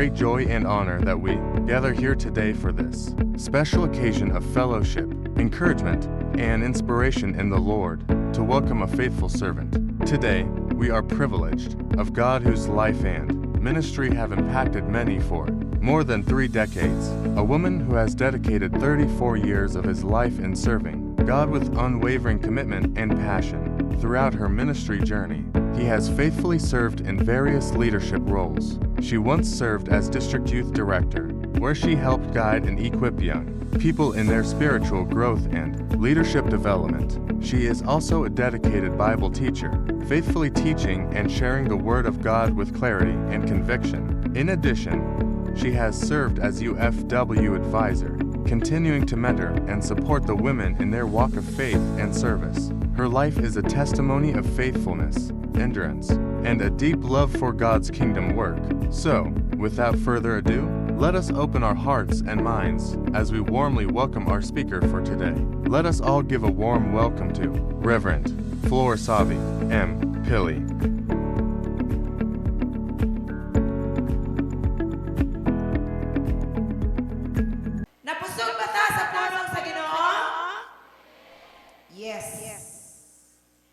great joy and honor that we gather here today for this special occasion of fellowship, encouragement, and inspiration in the Lord to welcome a faithful servant. Today, we are privileged of God whose life and ministry have impacted many for more than 3 decades, a woman who has dedicated 34 years of his life in serving God with unwavering commitment and passion. Throughout her ministry journey, he has faithfully served in various leadership roles. She once served as District Youth Director, where she helped guide and equip young people in their spiritual growth and leadership development. She is also a dedicated Bible teacher, faithfully teaching and sharing the Word of God with clarity and conviction. In addition, she has served as UFW advisor, continuing to mentor and support the women in their walk of faith and service. Her life is a testimony of faithfulness, endurance, and a deep love for God's kingdom work. So, without further ado, let us open our hearts and minds as we warmly welcome our speaker for today. Let us all give a warm welcome to Reverend Flor Savi M. Pili. Napusog ba ta sa pulong sa Ginoo? Yes.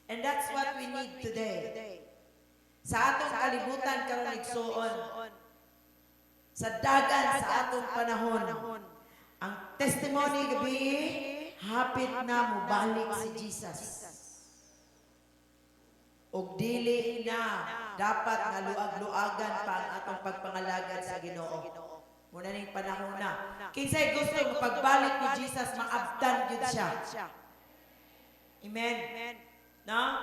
And that's what we need today. Sa atong kalibutan karon igsuon, sa dagan sa atong panahon, ang testimony gabi hapit na mobalik si Jesus. Og dili na dapat nga luag-luagan pa ang atong pagpangalagad sa Ginoo. Muna ning panahon na. Kinsay gusto nga pagbalik ni Jesus maabtan gyud siya. Amen. No?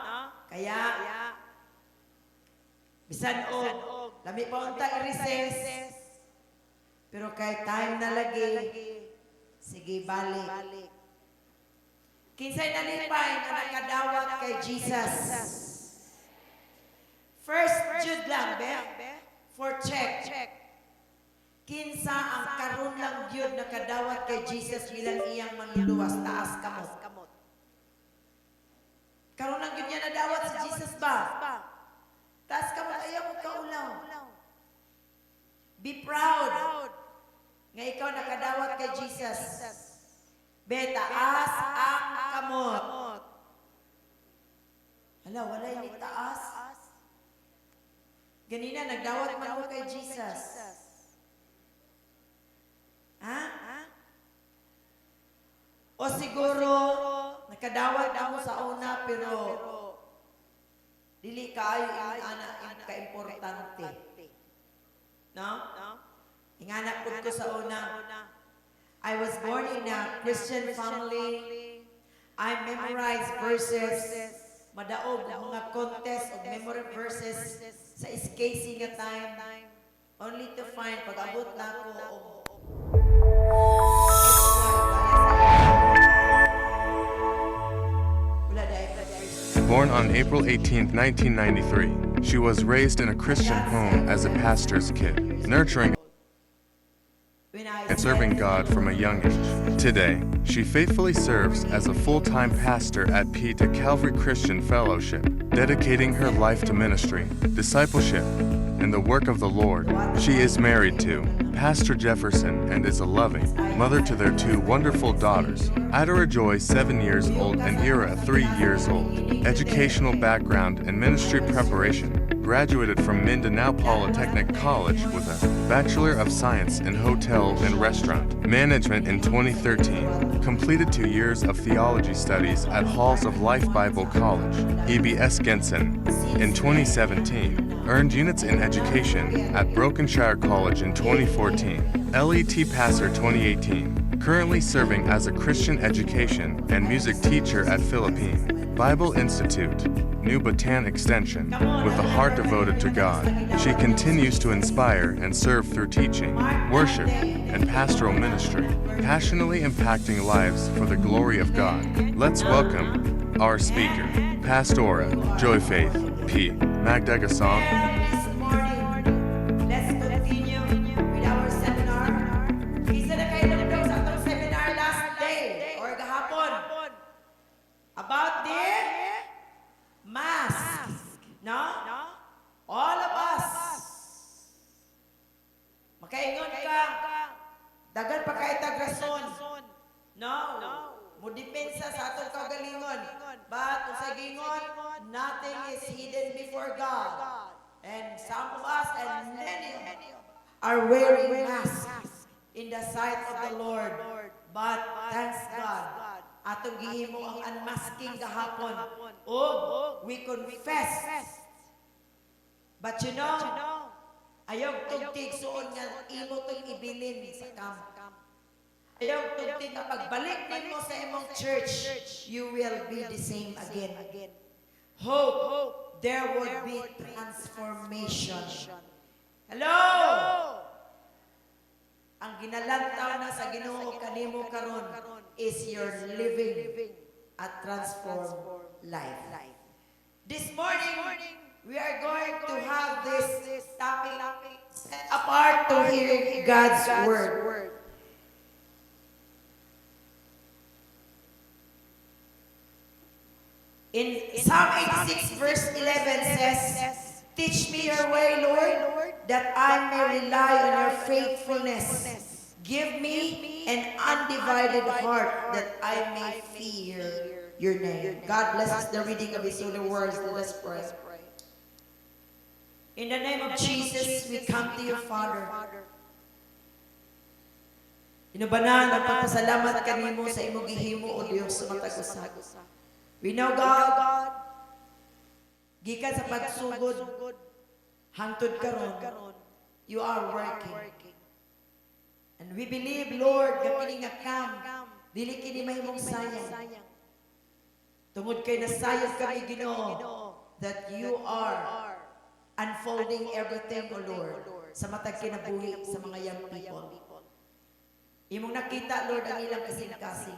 Kaya bisan og lami pa unta i-recess. Pero kay time na lagi, sige balik. Kinsay nalipay nga nakadawat kay Jesus. First Jude lang, for check. Kinsa ang karon lang gyud nakadawat kay Jesus bilang iyang manluluwas taas kamot. Karon lang gyud niya nadawat si Jesus ba? Taas kamot ayaw mo kaulaw. Be proud nga ikaw nakadawat kay Jesus. Taas ang kamot. Hala, walay ni taas. Ganina nagdawat man ko kay Jesus. Ha? O siguro, nakadawat ako sa una pero dili kaayo ang ka-importante. No? Inganak po ko sa una. I was born in a Christian family. I memorized verses. Madaog mga contest of memory verses sa SKC nga time. Only to find pag-abot na ako Born on April 18, 1993, she was raised in a Christian home as a pastor's kid, nurturing and serving God from a young age. Today, she faithfully serves as a full-time pastor at Pita Calvary Christian Fellowship, dedicating her life to ministry, discipleship, and the work of the Lord. She is married to Pastor Jefferson and is a loving mother to their 2 wonderful daughters, Adora Joy 7 years old and Ira 3 years old. Educational background and ministry preparation. Graduated from Mindanao Polytechnic College with a Bachelor of Science in Hotel and Restaurant Management in 2013. Completed 2 years of theology studies at Halls of Life Bible College, EBS Genson. In 2017, earned units in education at Brokenshire College in 2014. LET Passer 2018. Currently serving as a Christian education and music teacher at Philippine Bible Institute, New Batan Extension. With a heart devoted to God, she continues to inspire and serve through teaching, worship, and pastoral ministry, passionately impacting lives for the glory of God. Let's welcome our speaker, Pastora Joy Faith P. Magdagasong. About the mask. No? All of us gingon. But sa gingon, nothing is hidden before God. And some of us and many are wearing masks in the sight of the Lord. But thanks God, atong gihimo ang unmasking gahapon. We confess. But you know, ayaw tugtig suon nga imo tong ibilin sa camp. Ayaw tugtig nga pagbalik nimo sa imong church, you will be the same again. Hope there would be transformation. Hello! Ang ginalantaw na sa Ginoo kanimo karon is your living a transformed life. This morning, we are going to have this topic set apart to hear God's word. In Psalm 86 verse 11 says, "Teach me your way, Lord, that I may rely on your faithfulness. Give me an undivided heart that I may fear your name." God blesses the reading of His holy words. Let us pray. In the name of Jesus, we come to you, Father. Inubanan, nagpapasalamat kami mo sa imong gihimo o Diyos sa matag usab. We know, God, gikan sa pagsugod, hangtod karon, you are working. And we believe, Lord, nga kini nga kam, dili kini mahimong sayang. Tungod kay nasayang kami, Ginoo, that you are unfolding everything, O Lord, sa matag kinabuhi sa mga young people. Imong nakita, Lord, ang ilang kasing-kasing.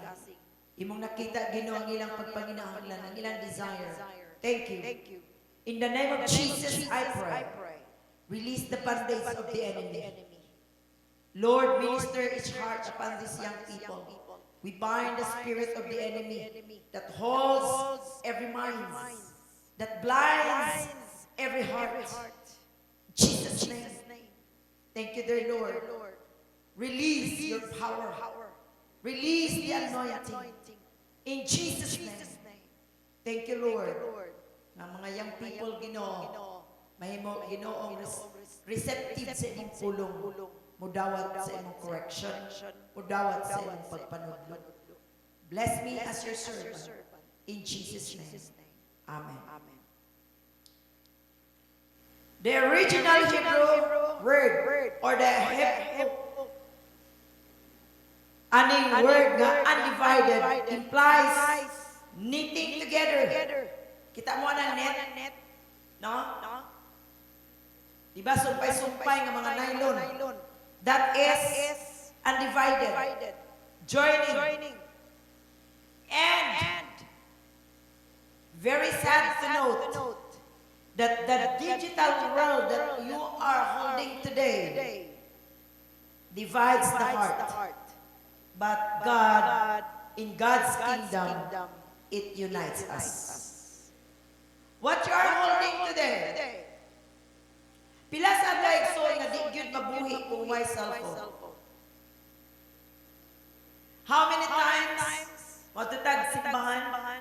Imong nakita, Ginoo, ang ilang pagpanginahanglan, ang ilang desire. Thank you. In the name of Jesus, I pray. Release the bondage of the enemy. Lord, minister each heart upon these young people. We bind the spirit of the enemy that holds every mind, that blinds every heart. In Jesus' name. Thank you, dear Lord. Release your power. Release the anointing. In Jesus' name. Thank you, Lord. Ng mga young people, Ginoo, mahimo, Ginoong receptive sa imong pulong. Mudawat sa imong correction. Mudawat sa imong pagpanudlo. Bless me as your servant. In Jesus' name. Amen. The original Hebrew word or the Hebrew aning word nga undivided implies knitting together. Kita mo ang net? No? Diba sumpay-sumpay nga mga nylon? That is undivided. Joining. And very sad to note that the digital world that you are holding today divides the heart. But God, in God's kingdom, it unites us. What you are holding today, pila sa daigsoy nga di gyud mabuhi kung way cellphone. How many times matutag simbahan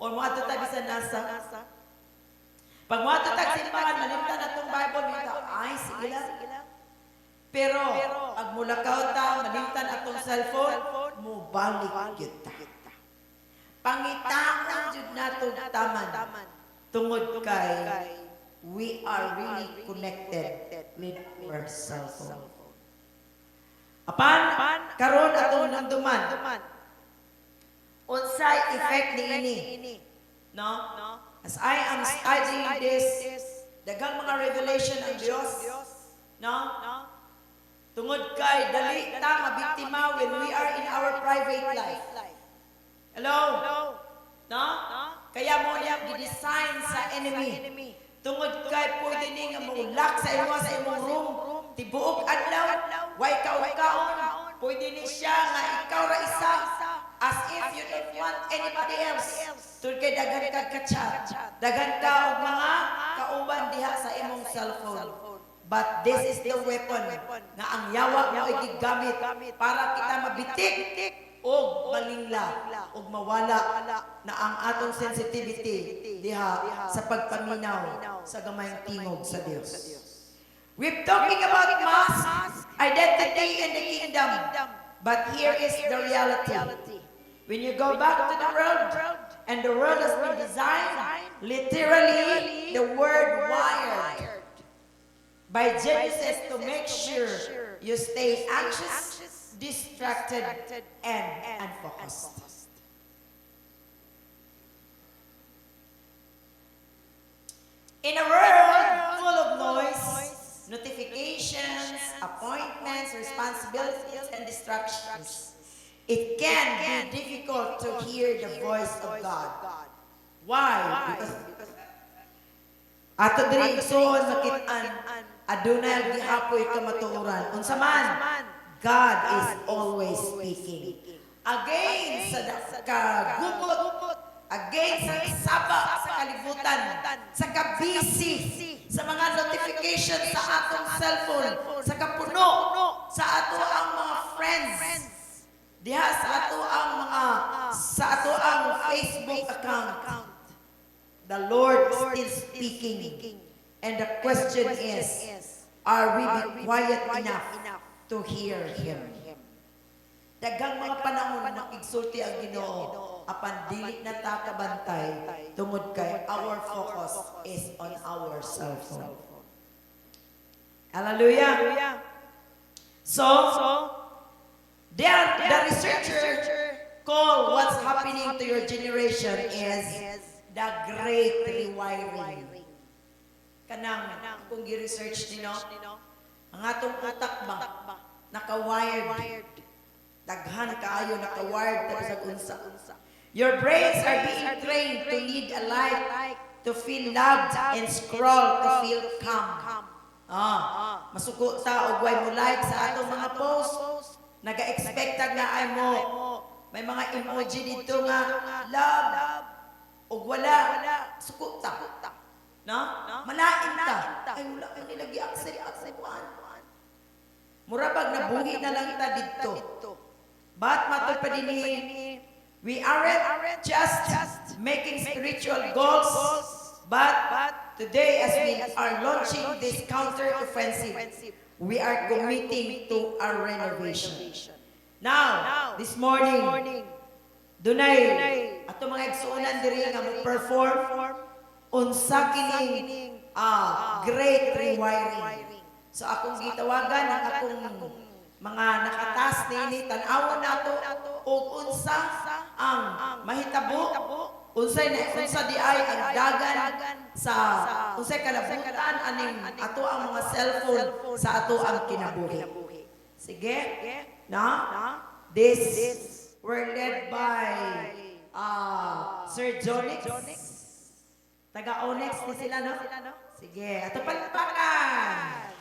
or matutag sa nasa? Pag matutag simbahan, malimtan na itong Bible, minta, ay, sige lang. Pero, pag mulakaw ta, malimtan atong cellphone, mubalik yun ta. Pangitaan yun nato taman. Tungod kay, we are really connected with our cellphone. Apan, karon atong nanduman. Unsay effect ni ini? No? As I am studying this, daghang mga revelation ang Diyos, no? Tungod kay dali ta mabiktima when we are in our private life. Hello? No? Kaya mo niya gidesign sa enemy. Tungod kay pwede ni nga mulak sa imong room, tibuok adlaw, way kaon. Pwede ni siya nga ikaw ra isa, as if you don't want anybody else. Tungod kay dagan ka ka-chat, dagan ka og mga kauban diha sa imong cellphone. But this is the weapon nga ang yawa mo ay gigamit para kita mabitik og malingla og mawala na ang atong sensitivity diha sa pagpaminaw sa gamayng tingog sa Dios. We're talking about mass identity in the kingdom, but here is the reality. When you go back to the world, and the world has been designed, literally, the word wired by Genesis to make sure you stay anxious, distracted, and unfocused. In a world full of noise, notifications, appointments, responsibilities, and distractions, it can be difficult to hear the voice of God. Why? Because ato diri igsoon makit-an adunay gihapoy kamatuoran. Unsa man, God is always speaking. Again sa kagumot, again sa saba sa kalibutan, sa kabisi, sa mga notification sa atong cellphone, sa kapuno, sa ato ang mga friends, diha sa ato ang Facebook account. The Lord is still speaking. And the question is, are we be quiet enough to hear Him? Daghang mga panahon makigsulti ang Ginoo apan dili na ta kabantay tungod kay our focus is on our cellphone. Hallelujah. So the researcher call what's happening to your generation is the great rewiring. Kanang kung gi-research nino, ang atong utak ba naka-wired. Daghan kaayo naka-wired sa unsa. Your brains are being trained to lead a life, to feel loved, and scroll to feel calm. Masuko ta og way mo like sa atong mga post. Naga-expect nga ay mo may mga emoji dito nga love ug wala suko ta. No? Malain ta. Ay wala kay nila gi-accept sa kuan. Murabag nabuhi na lang ta didto. But matud pa dinhi, we aren't just making spiritual goals, but today as we are launching this counter-offensive, we are committing to our renovation. Now, this morning, dunay ato mga igsuonan diri nga mo-perform unsa kining great rewiring. So akong gitawagan ang akong mga nakatas nini tan-awon nato og unsa ang mahitabo, unsa di ay ang dagan sa unsay kalabutan aning ato ang mga cellphone sa ato ang kinabuhi. Sige? This were led by Sir Jonix. Taga Onyx ni sila, no? Sige, ato palpakan.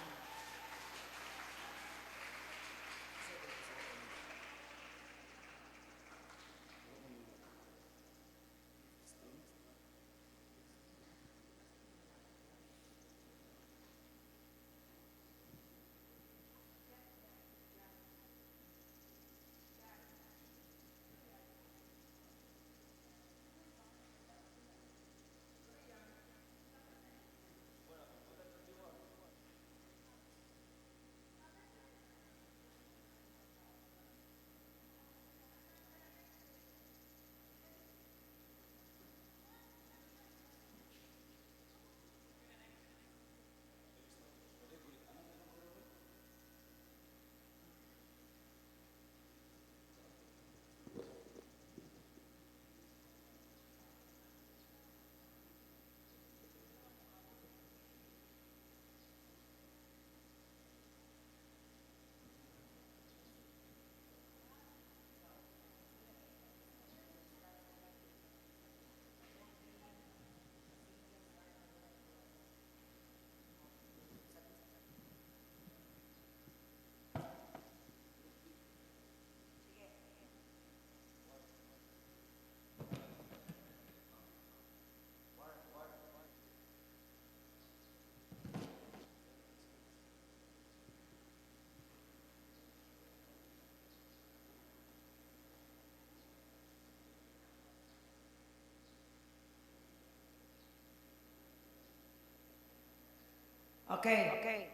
Okay.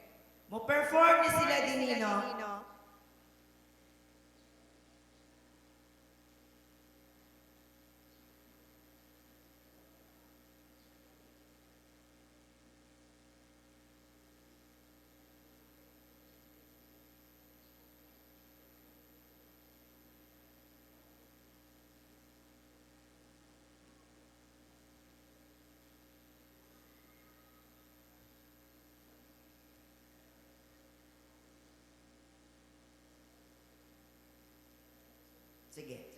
Mo-perform ni sila dinino. Sige.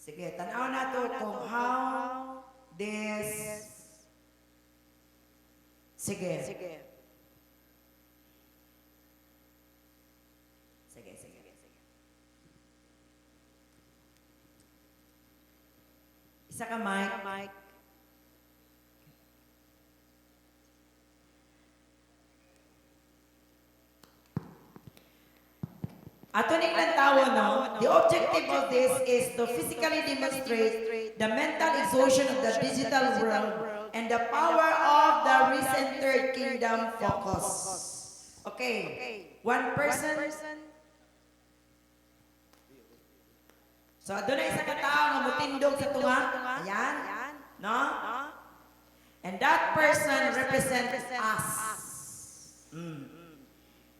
Sige, tanaw na to kung how this... Sige. Sige. Isa ka, Mike. Ato ning lantawo, no? The objective of this is to physically demonstrate the mental exhaustion of the digital world and the power of the recent Third Kingdom focus. Okay. One person. So, doon na isa ka tao nga mutindog sa tunga. Ayan. No? And that person represents us.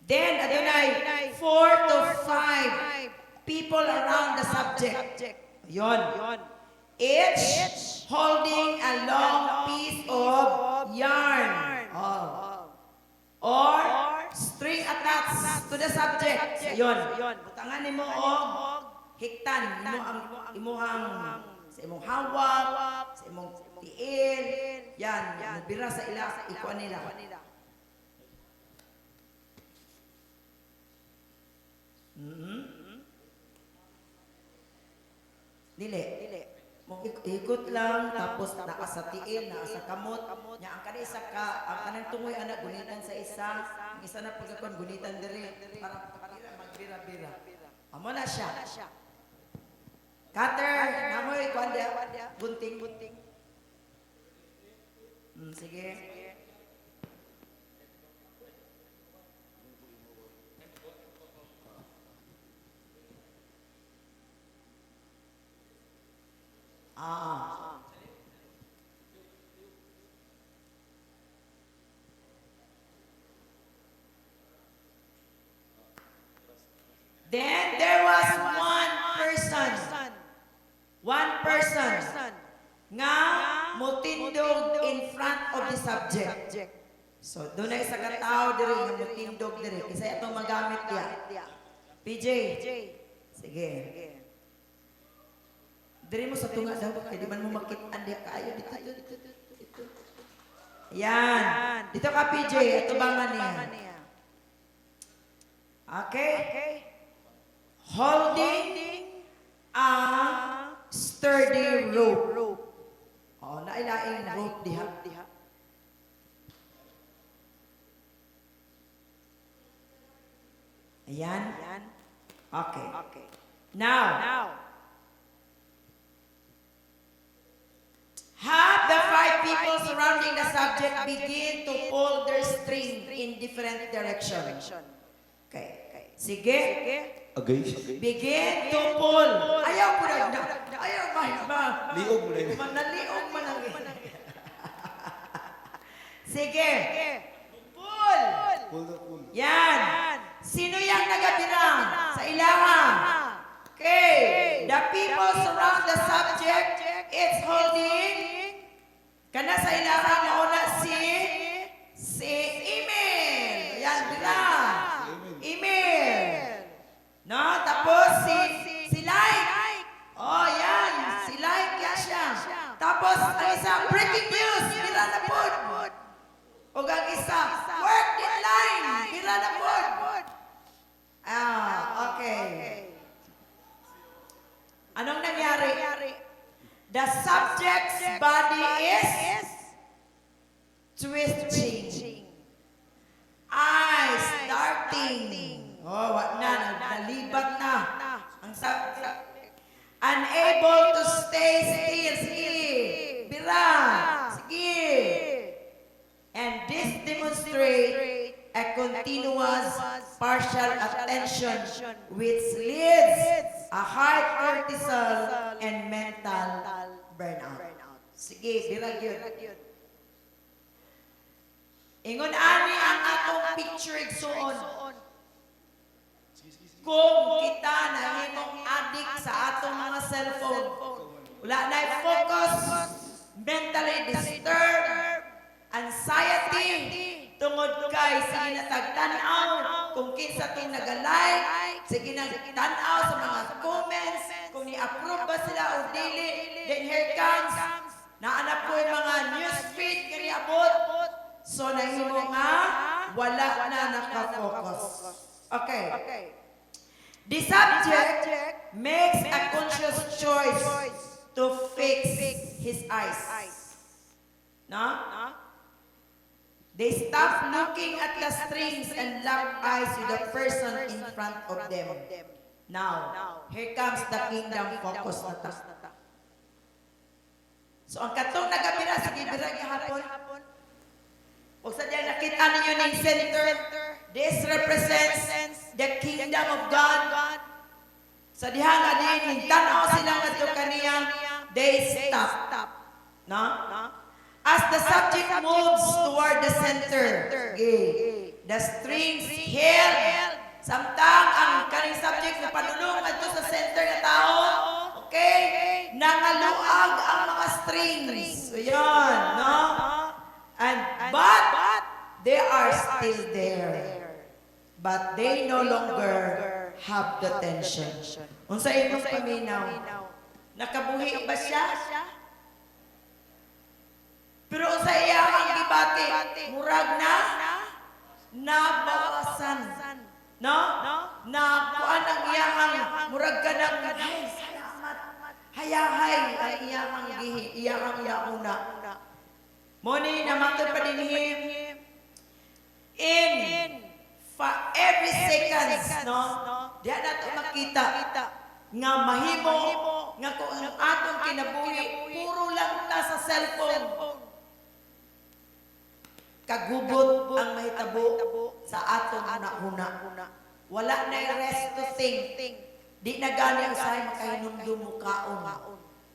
Then, adunay 4 to 5 people around the subject. Yon. Each holding a long piece of yarn. Or string attached to the subject. Yon. Butangan nimo og hiktan. Imuhang sa imong hawak, sa imong tiil. Yan. Nabira sa ila. Ikuan nila. Dili. Ikot lang, tapos naa sa tiil, naa sa kamot. Nya ang kanisa ka, ang kanang tungoy anak gunitan sa isa, ang isa na pagkakon gunitan diri para magbira-bira. Amo na siya. Cutter, namoy kuan dia, gunting. Sige. Then there was one person nga mutindog in front of the subject. So, doon na isa ka tao diri nga mutindog diri. Kasi itong magamit niya. PJ. Sige. Diri mo sa tunga daw. Kaya di man mo makitaan diya kaayo. Dito. Yan. Dito ka PJ. Ito bangan niya. Okay. Holding a sturdy rope. Nailaing rope diha. Ayan. Okay. Now, have the 5 people surrounding the subject begin to pull their string in different directions. Okay. Sige. Begin to pull. Ayaw po na. Ayaw ba? Liog mo na. Manaliog man ang Sige. Pull. Pull. Yan. Sino yang nagatira sa ilaha? Okay. The people surround the subject it's holding kana sa ilaha mauna si email. Yan dira. Email. No, tapos si like. Oh, yan. Si like yan siya. Tapos ang isa breaking news, dira na pod. O ang isa work deadline, dira na pod. Okay. Anong nangyari? The subject's body is twitching. Eyes darting. Oh, wag na, nalibat na. Ang subject. Unable to stay still. Sige. Bira. Sige. And this demonstrates a continuous partial attention which leads a high cortisol and mental burnout. Sige, bira yun. Ingon ani ang atong picture igsuon. Kung kita nahimong addict sa atong mga cellphone, wala na focus, mentally disturbed, anxiety, tungod kay sige na tagtanaw, kung kinsa tong nagalike, sige na tanaw sa mga comments, kung ni-approve ba sila o dili, then here comes, naanap ko yung mga newsfeed kani abot, so nahimo nga, wala na nakafocus. Okay. The subject makes a conscious choice to fix his eyes. No? They stop looking at the strings and lock eyes with the person in front of them. Now, here comes the kingdom focus na ta. So, ang katong nagabira sa gibira gihapon, o sa diyan nakita ninyo ng center, this represents the kingdom of God. Sa diha nga din, tanaw sila nga ito kaniya, they stop. No? As the subject moves toward the center, the strings held, samtang ang kaning subject na padulong ito sa center na tao, okay, nangaluag ang mga strings. So yun, no? But they are still there. But they no longer have the tension. Unsa imong paminaw? Nakabuhi ba siya? Pero unsa iya ang gibati? Murag na nabawasan. No? Na kuan ang iyang murag ka ng salamat. Hayahay ang iyang yauna. Moni namatod pa din him in every seconds, no? Diya na ito makita nga mahimo nga kung ang atong kinabuhi puro lang ta sa cellphone. Kagubot ang mahitabo sa atong una-una. Wala na rest to think. Di na gani usahay makahinumdum mukaon.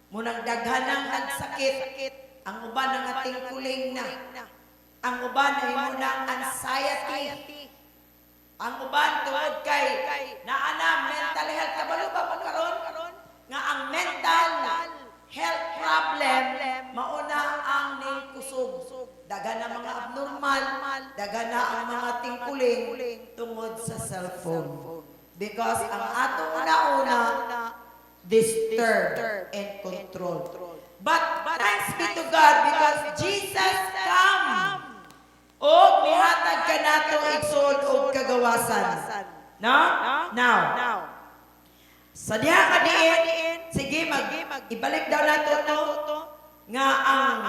Munang daghanang nagsakit. Ang uban ng ating kuling na. Ang uban ay munang anxiety. Ang uban tungod kay naana mental health. Kabalo ba magkaroon? Nga ang mental health problem mauna ang ning kusog. Daga na mga abnormal, daga na ang mga tingkuling tungod sa cellphone. Because ang ato una-una disturbed and controlled. But thanks be to God because Jesus come. O mihatag ka nato igsoon og kagawasan. No? Now. Sa diha ka diin, sige ibalik daw nato to nga ang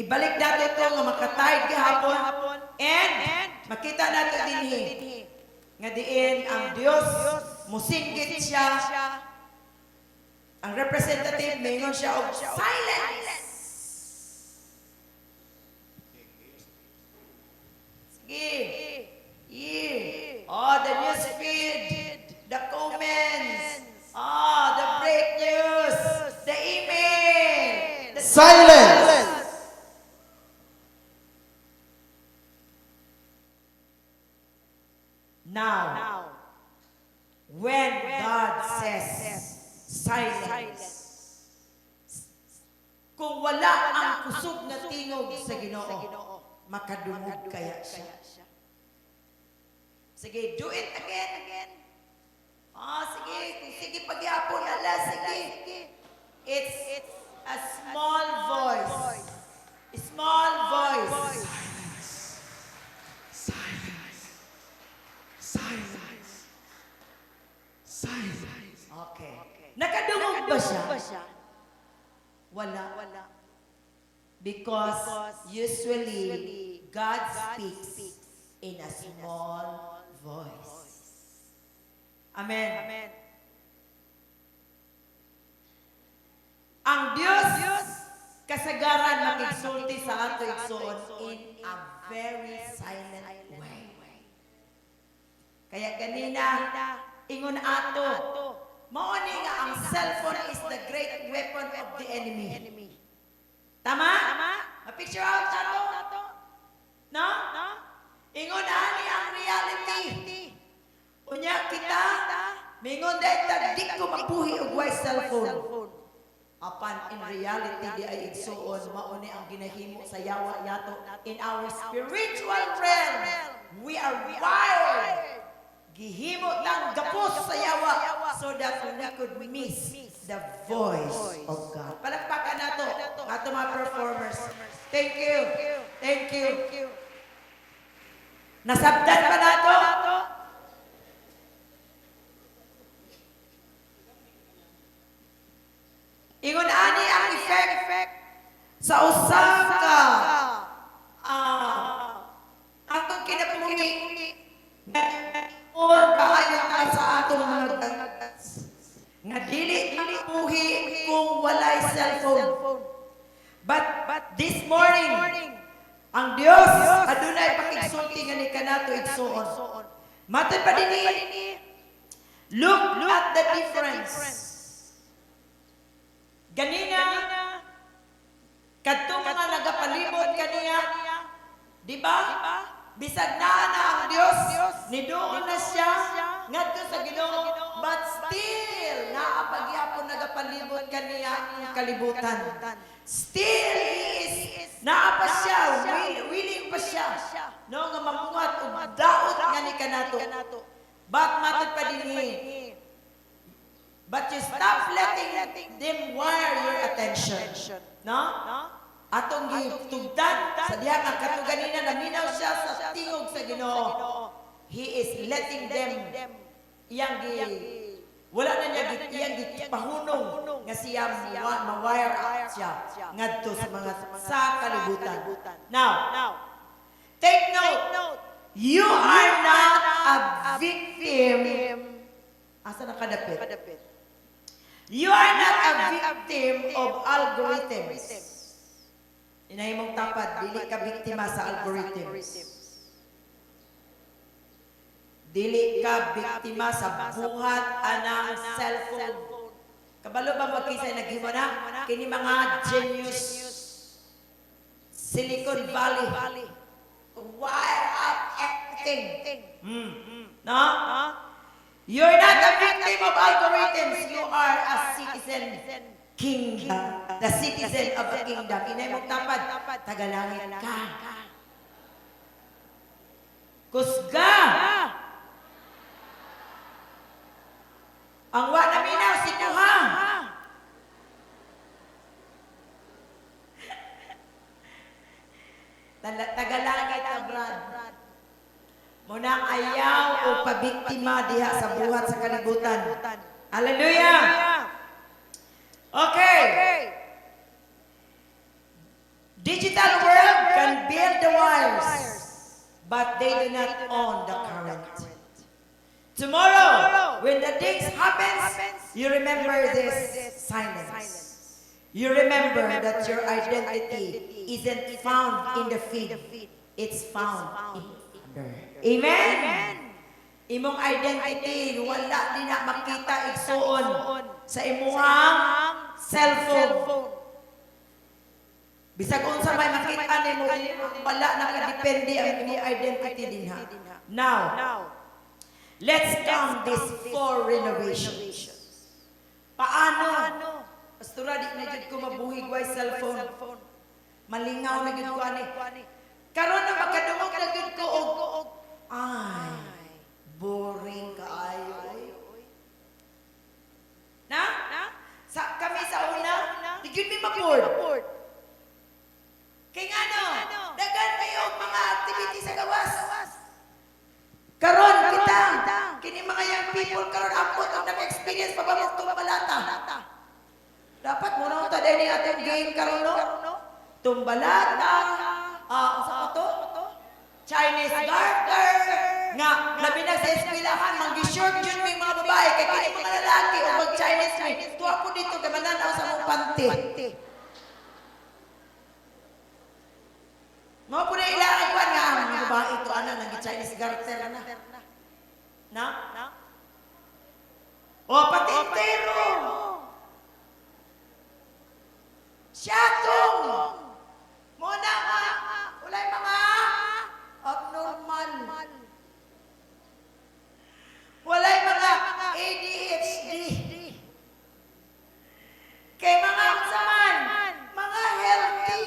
ibalik nato ito nga makatayad gihapon and makita nato dinhi nga diin ang Dios musinggit siya. Ang representative mingon siya og silence. Sige. The news feed, the comments, the break news, the email, the Silence! Now, when God says silence, Kung wala ang kusog na tingog sa Ginoo, makadungog kaya siya. Sige, do it again. Sige, pagyapon ala, sige. It's a small voice. Small voice. Silence. Okay. Nakadungog ba siya? Wala. Because usually God speaks in a small voice. Amen. Ang Diyos kasagaran makigsulti sa ato igsoon in a very silent way. Kaya ganina, ingon ato, mao ni nga ang cellphone is the great weapon of the enemy. Tama? Ma-picture out ato? No? Ingon ani ang reality. Unya kita, mingon dahil di ko mabuhi og way cellphone. Apan in reality di ay igsuon mauni ang ginahimo sa yawa nato in our spiritual realm. We are wired. Gihimo lang gapos sa yawa so that we could miss the voice of God. Palakpakan nato ato mga performers. Thank you. Nasabdan pa nato? Ingon ani ang effect sa usa ka atong kinabuhi o kaayo ka sa atong mga nga dili buhi kung walay cellphone. But this morning ang Dios adunay pakigsulti nga ni kanato igsuon. Matod pa dinhi. Look at the difference. Ganina, kadto mga nagapalibot kaniya, di ba? Bisag na ang Dios, nidoon na siya, ngadto sa Ginoo, but still, naapagyapon nagapalibot kaniya ang kalibutan. Still, He is, naapa siya, willing pa siya, no, nga mamungat o daot nga ni kanato. But matod pa dinhi, but you stop letting them wire your attention. No? Atong gitugdan sa diha nga katuganina naminaw siya sa tingog sa Ginoo. He is letting them wala na niya iyang gipahunong nga siya ma-wire out siya ngadto sa mga sa kalibutan. Now, take note. You are not a victim. Asa nakadapit? You are not a victim of algorithms. Inahimong tapad, dili ka biktima sa algorithms. Dili ka biktima sa buhat anang cellphone. Kabalo ba magkisay naghimo na? Kini mga genius Silicon Valley. Wire up everything. No? You're not a victim of algorithms. You are a citizen kingdom. The citizen of a kingdom. Inay mong tapad, tagalangit ka. Kusga. Ang wa na minaw, si Kuha. Tagalangit ka, Brad. Munang ayaw o pabiktima diha sa buhat sa kalibutan. Hallelujah! Okay. Digital world can build the wires, but they do not own the current. Tomorrow, when the things happens, you remember this silence. You remember that your identity isn't found in the feed. It's found in under. Amen? Imong identity, wala din na makita igsuon sa imuhang cellphone. Bisag unsa may makita nimo, wala nakadepende ang imong identity dinha. Now, let's count these 4 renovations. Paano? Pastora, di na jud ko mabuhig way cellphone. Malingaw na gid ko ani. Karon na makadungog na gid ko og ay boring kaayo. Na? Kami sa una, di gyud mi ma-board. Kay ngano? Dagan kayo mga activity sa gawas. Karon kita, kini mga young people karon ambot ang naka-experience pa ba mo tumbalata. Dapat mo na ta dili atong game karon no? Tumbalata. Unsa pa to? Chinese garter. Nga labi na sa eskwelahan manggi-short jud may mga babae kay kini mga lalaki o mag Chinese me. Tuwa ko dito kay mananaw sa mong panty. Mo po na ilangan ko nga ang mga babae ito ana nang Chinese garter na. Na? O patintero. Siyatong. Muna nga. Walay mga abnormal. Walay mga ADHD. Kay mga saman, mga healthy.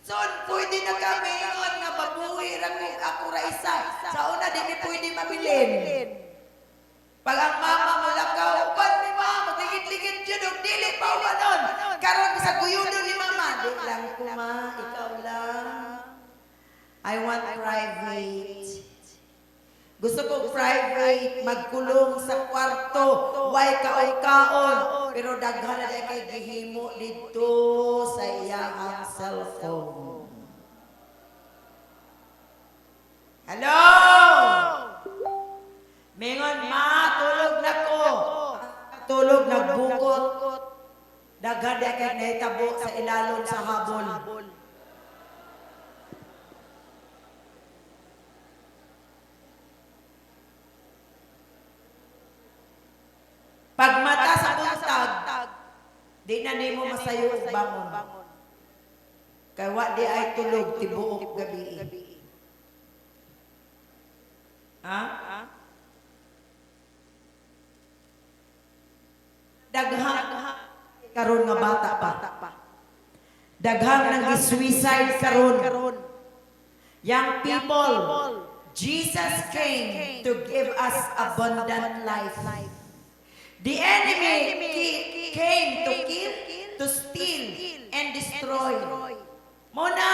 Son, pwede na kami yun nga babuhi lang kung ako ra isa. Sa una, di mi pwede mabilin. Pag ang mama mo lakaw, upan ni mama, magligid-ligid yun, og dili pa umanon. Karon sa guyudo ni mama, di lang kuma, ikaw lang. I want private. Gusto ko private, magkulong sa kwarto, way kaon-kaon. Pero daghan na kay gihimo dito sa iyang cellphone. Hello! Mingon, matulog na ko. Tulog, nagbukot. Daghan na kay naitabo sa ilalong sa habol. Pag mata sa buntag, di na nimo masayo og bangon. Kay wa di ay tulog tibuok gabi. Ha? Daghang karon nga bata pa. Daghang nang gi-suicide karon. Young people, Jesus came to give us abundant life. The enemy came to kill, to steal, and destroy. Muna,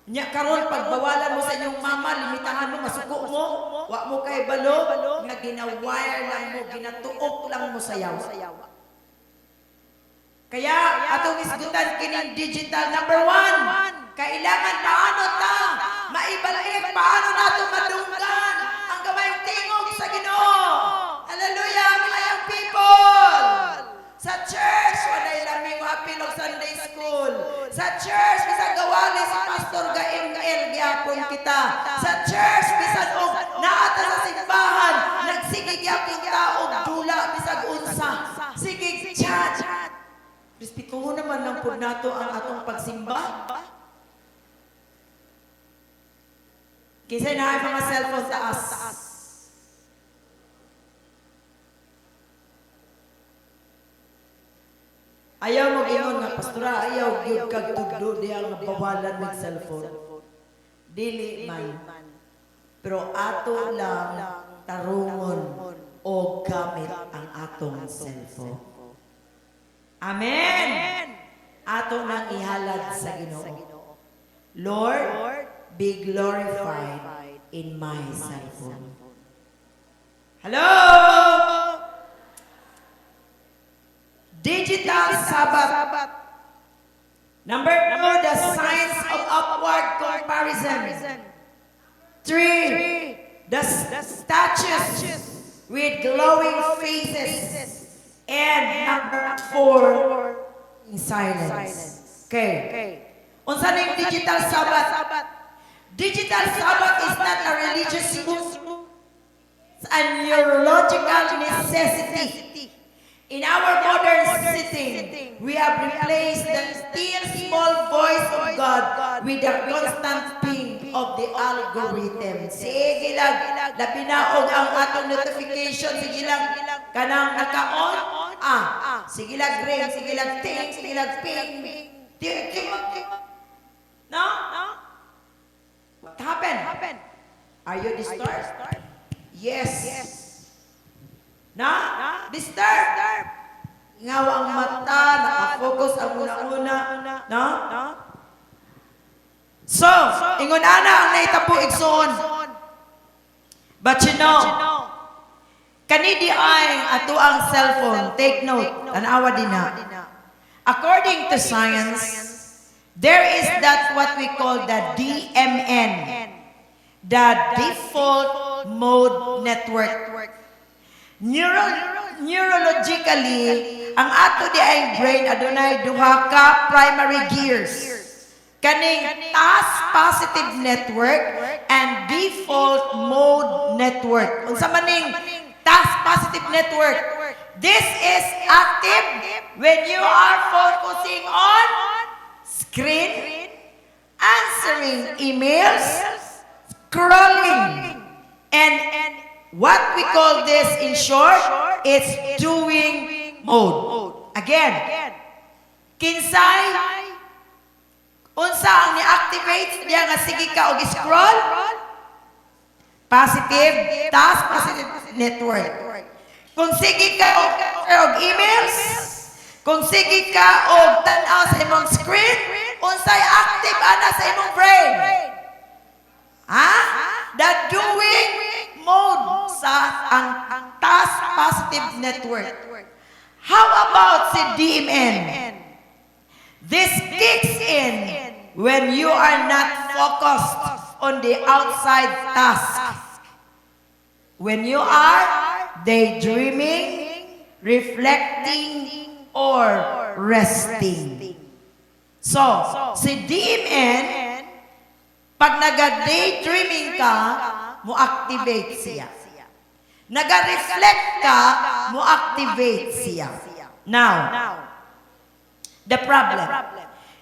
nya karon pagbawalan mo sa inyong mama, limitahan mo, masuko mo, wa mo kay balo, nga ginawire lang mo, ginatuok lang mo sayaw. Kaya atong isgutan kining digital number 1, kailangan paano ta maibalik, paano nato madunggan ang gamayng tingog sa Ginoo. Hallelujah, mga young people! Sa church, walay laming mapilog Sunday school. Sa church, bisan gawali si Pastor Gaimel, gihapon kita. Sa church, bisan naata sa simbahan, nagsigig yapon tao, dula, bisag unsa. Sigig chat. Respetuho naman ng pud nato ang atong pagsimba. Kinsa na ay mga cellphone taas. Ayaw mo ingon nga, pastora, ayaw gyud kag tudlo diha nga bawalan ng cellphone. Dili man. Pero ato lang tarungon o gamit ang atong cellphone. Amen! Ato nang ihalad sa Ginoo. Lord, be glorified in my cellphone. Hello! Digital Sabbath. Number 2, the signs of upward comparison. 3, the statues with glowing faces. And number 4, in silence. Okay. Unsa na yung Digital Sabbath? Digital Sabbath is not a religious move. It's a neurological necessity. In our modern setting, we have replaced the still small voice of God with the constant ping of the algorithm. Sige lang, labinaog ang atong notification. Sige lang, kanang naka-on, Sige lang ring, sige lang ting, sige lang ping. No? What happened? Are you disturbed? Yes. Disturbed. Ngaw ang mata, nakafocus ang una-una. No? So, ingon ana ang naitabo igsoon. But you know, kanidi ay ato ang cellphone, take note, tanawa din na. According to science, there is that what we call the DMN, the default mode network. Neurologically, ang ato di ay brain adunay duha ka primary gears. Kaning task positive network and default mode network. Unsa maning task positive network? This is active when you are focusing on screen, answering emails, scrolling, and what we call this in short, it's doing mode. Again, kinsay unsa ang ni-activate diya nga sige ka og scroll? Positive task positive network. Kung sige ka og emails, kung sige ka og tan-aw sa imong screen, unsay active ana sa imong brain? The doing mode sa ang task positive network. How about si DMN? This kicks in when you are not focused on the outside task. When you are daydreaming, reflecting, or resting. So, si DMN, pag naga-daydreaming ka, mo-activate siya. Naga-reflect ka, mo-activate siya. Now, the problem.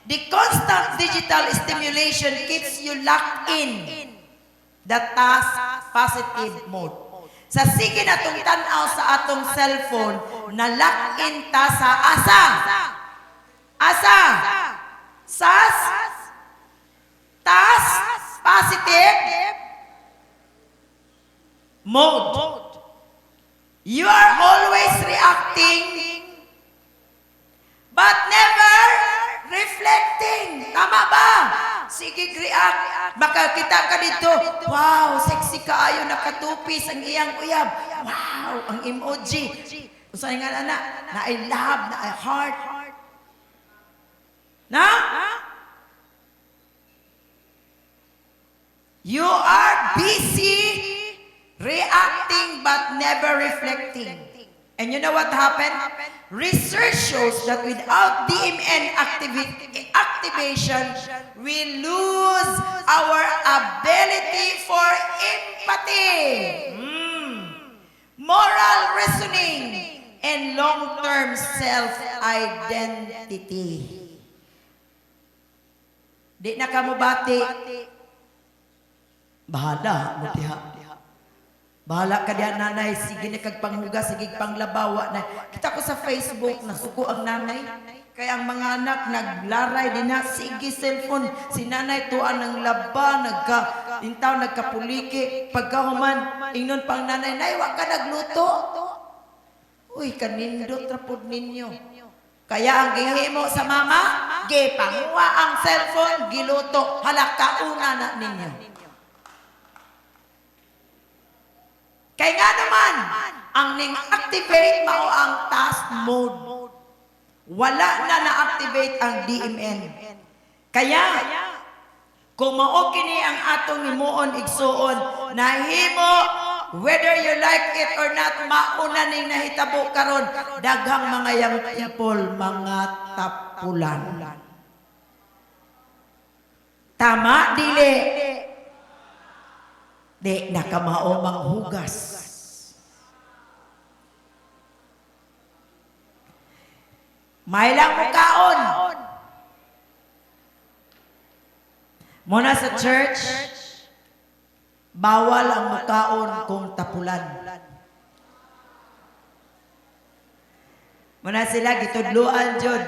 The constant digital stimulation keeps you locked in the task positive mode. Sa sige na itong tanaw sa atong cellphone, na lock in ta sa asa? Sas? Task positive mode. You are always reacting but never reflecting. Tama ba? Sige, react. Baka kita ka dito, wow, sexy ka, ayaw nakatupis ang iyang uyab. Wow, ang emoji. Usay nga na I love, na I heart. Na? You are busy reacting but never reflecting. And you know what happened? Research shows that without DMN activation, we lose our ability for empathy, moral reasoning, and long-term self-identity. Di na ka mo bati. Bahala mo diha. Bahala ka diyan, nanay, sige na kagpanghugas, sige panglabawa na. Kita ko sa Facebook, nasuko ang nanay. Kaya ang mga anak naglaray din na, sige cellphone. Si nanay tuan ng laba, nagkapuliki. Pagkahuman, ingnon pang nanay, nay, wag ka nagluto. Uy, kanindot rapod ninyo. Kaya ang gihimo sa mama, gipanguha ang cellphone, giluto, halakauna na ninyo. Kaya nga naman, ang ning-activate mao ang task mode. Wala na na-activate ang DMN. Kaya, kung mao kini ang atong himuon igsuon, nahimo, whether you like it or not, mauna ning nahitabo karon, daghang mga young people, mga tapulan. Tama, dili. Di nakamao manghugas. May lang mukaon. Muna sa church, bawal ang mukaon kung tapulan. Muna sila gitudluan jud.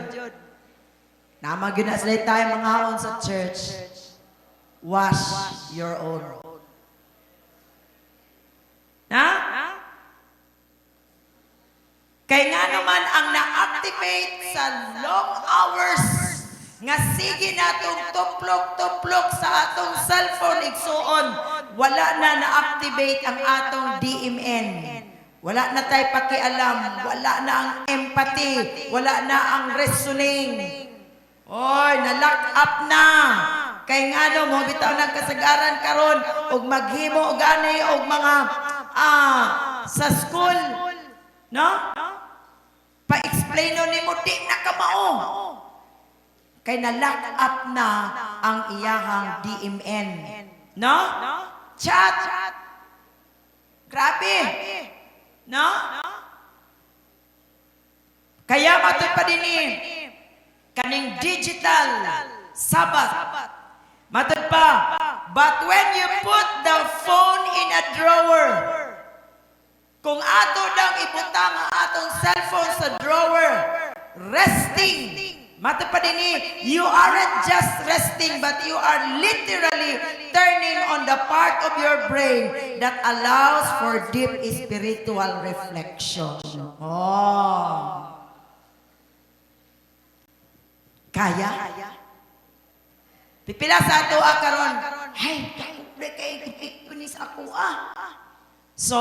Nama gyud na sila tayo mga haon sa church. Wash your own. Na? Kay nga naman ang na-activate sa long hours nga sige natong tuplok-tuplok sa atong cellphone igsuon, wala na na-activate ang atong DMN. Wala na tayo pakialam, wala na ang empathy, wala na ang reasoning. Oy, na-lock up na. Kay nga no, mo bitaw ng kasagaran karon og maghimo og ani og mga sa school, no? Pa-explain nimo di na kamao. Kay na-lock up na ang iyahang DMN. No? Chat. Grabe. No? Kaya matod pa din kaning digital Sabbath. Matod pa. But when you put the phone in a drawer, kung ato dang ibutang ang atong cellphone sa drawer, resting. Matod pa din you aren't just resting, but you are literally turning on the part of your brain that allows for deep spiritual reflection. Oh. Kaya? Pipila sa ato karon. Hey, kay kunis ako So,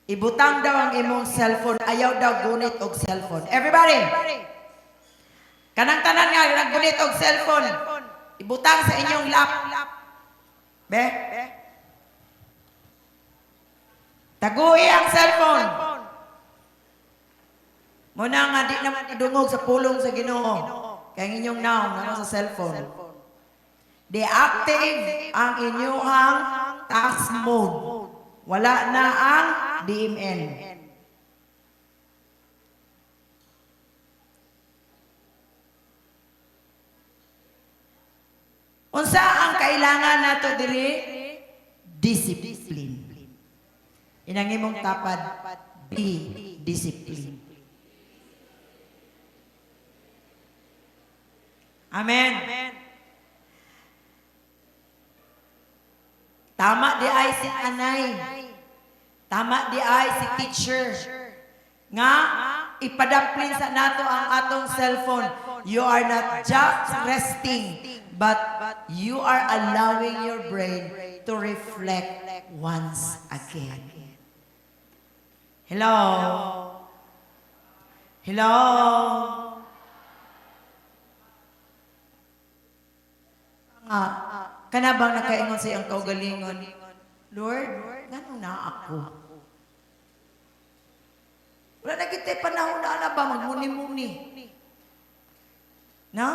ibutang daw ang imong cellphone. Ayaw daw gunit og cellphone. Everybody! Kanang tanan nga naggunit og cellphone. Ibutang sa inyong lap. Be? Taguhi ang cellphone. Muna nga di naman idungog sa pulong sa Ginoo. Kaya inyong naong na sa cellphone. Deactive ang inyong task mode. Wala na ang DMN. Unsa ang kailangan nato diri? Discipline. Inang imong tapad, be discipline. Amen. Tama di ay si anay. Tama di ay si teacher. Nga, ipadaplin sa nato ang atong cellphone. You are not just resting, but you are allowing your brain to reflect once again. Hello? Hello? Kanabang nakaingon sa iyang kaugalingon, Lord, ganun na ako. Wala na kita panahon na ba magmuni-muni. No?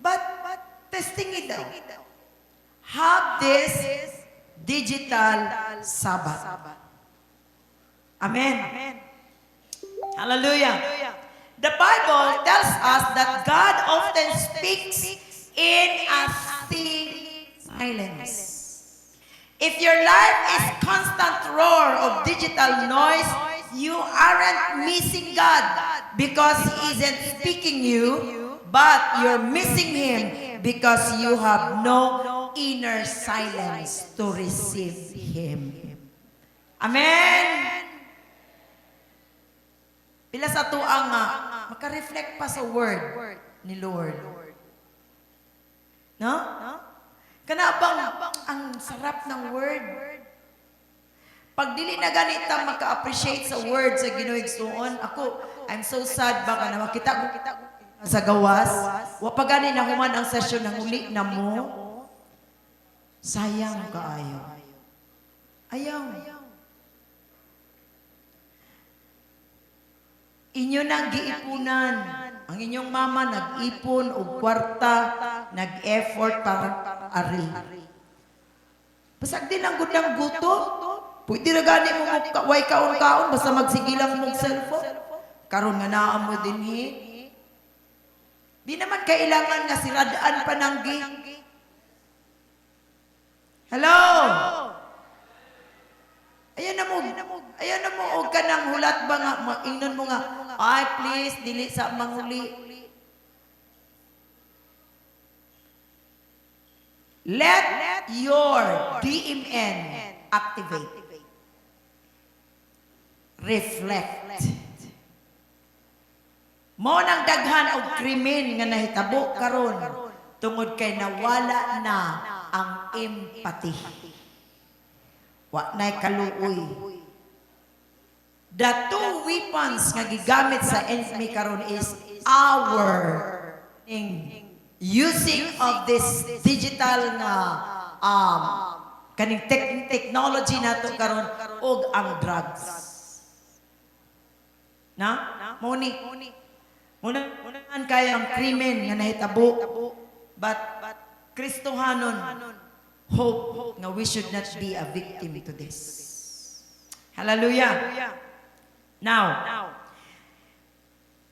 But testing it out. Have this digital Sabbath. Amen. Hallelujah. The Bible tells us that God often speaks in a still silence. If your life is constant roar of digital noise, you aren't missing God because He isn't speaking you, but you're missing Him because you have no inner silence to receive Him. Amen? Pila sa tuang maka-reflect pa sa word ni Lord. No? Kanabang ang sarap ng word. Pag dili na ganita maka-appreciate sa word sa Ginoo igsuon, ako, I'm so sad baka na makita ko sa gawas. Wa pa gani na human ang session ng uli na mo. Sayang kaayo. Ayaw. Inyo nang giipunan. Ang inyong mama nag-ipon og kwarta, nag-effort para ari. Basag din ang gudang guto. Pwede na gani mo way kaon-kaon basta magsigilang mong cellphone. Karon nga naa mo din Di naman kailangan nga siradaan pa ng Hello? Ayaw na mo, og ka ng hulat ba nga, ingnon mo nga, ay please, dili sa manguli. Let your DMN activate. Reflect. Mo nang daghan og krimen nga nahitabo karon tungod kay nawala na ang empathy. Wa na'y kaluoy. The two weapons nga gigamit sa enemy karon is our using of this digital nga kaning technology nato karon og ang drugs. Na? Muni kaya ang krimen nga nahitabo. But Kristohanon hope nga we should not be a victim to this. Hallelujah. Now,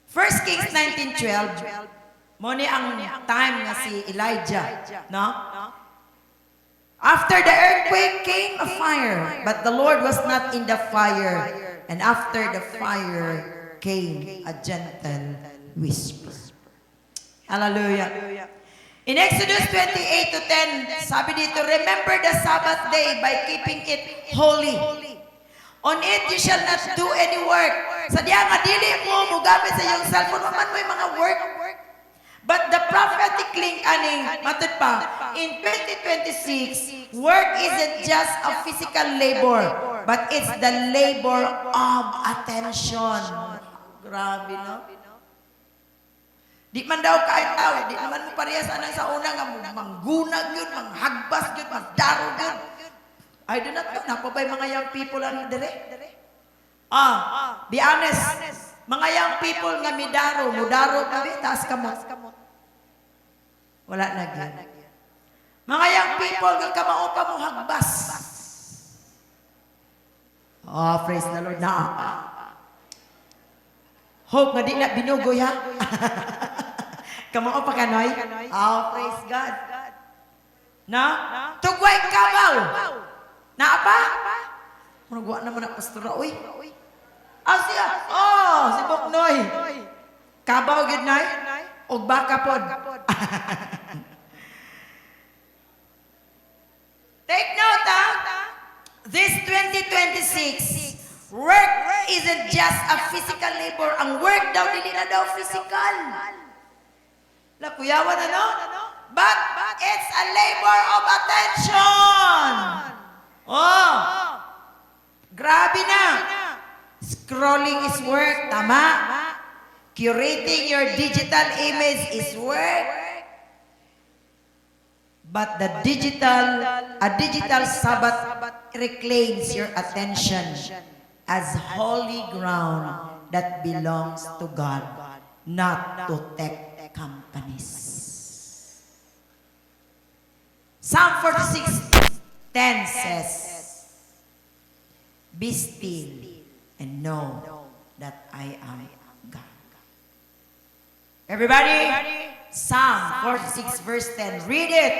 1 Kings 19:12, mo ni ang time nga si Elijah, no? After the earthquake came a fire, but the Lord was not in the fire, and after the fire came a gentle whisper. Hallelujah. In Exodus 28 to 10, sabi dito, remember the Sabbath day by keeping it holy. On it you shall not do any work. Sa diya nga dili mo mugamit sa iyong cellphone, man mo yung mga work. But the prophetic link aning matod pa, in 2026, work isn't just a physical labor, but it's the labor of attention. Grabe, no? Di man daw kahit tao, di naman mo parehas anang sa una nga manggunag yun, manghagbas yun, magdaro yun. I do not know. Napabay mga young people ang dire? Be honest. Mga young people nga mudaro kami, taas kamot. Wala na gyud. Mga young people nga kamao pa mo hagbas. Praise the Lord na. Hope nga di na binugoy ha. Kamao pa kanoy? Praise God. Na? Tugway kabaw. Na apa? Managwa naman ang pastora, uy. Siya. Si Boknoy. Kabaw gid nay. Og baka pod. Take note, this 2026, work isn't just a physical labor. Ang work daw, dili na daw physical. Lakuyawan ano? But it's a labor of attention. Grabe na. Scrolling is work, tama? Curating your digital image is work. But a digital Sabbath reclaims your attention as holy ground that belongs to God, not to tech companies. Psalm 46:10 says, be still and know that I am God. Everybody, Psalm 46 verse 10. Read it.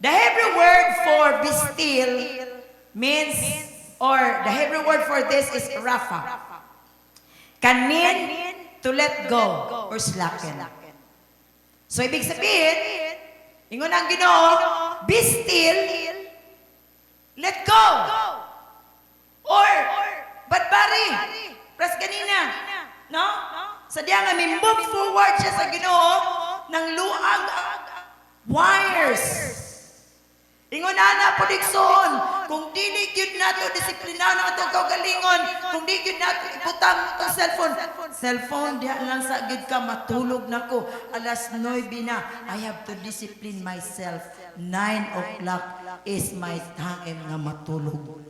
The Hebrew word for be still means, or the Hebrew word for this is rafa. Can mean to let go or slacken. So, ibig sabihin, ingon ang Ginoo, be still, let go. Or, badbari. Pras kanina. No? Sa diya nga, may move forward siya sa Ginoo ng luag wires. Ingon ana po Dikson, kung dili gyud nato disiplinaw na atong kaugalingon, kung di gyud nato ibutang itong cellphone diha lang sa gyud ka matulog nako. Alas 9 na, I have to discipline myself. 9 o'clock is my time nga matulog.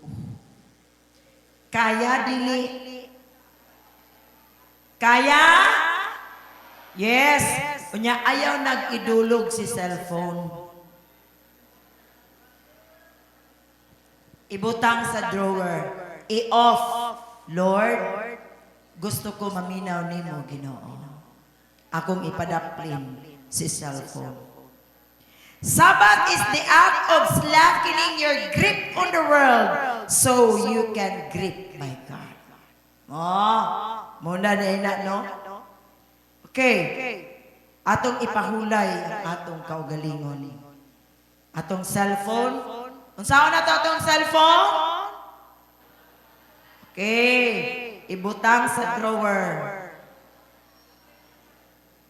Kaya dili? Kaya? Yes. Unya ayaw nag-idulog si cellphone. Ibutang sa drawer. I-off. Lord, gusto ko maminaw nimo, Ginoo. Akong ipadaplin si cellphone. Sabbath is the act of slackening your grip on the world so you can grip my God. Oh, muna na ina, no? Okay. Atong ipahulay ang atong kaugalingon. Atong cellphone. Unsaon na to atong cellphone? Okay. Ibutang sa drawer.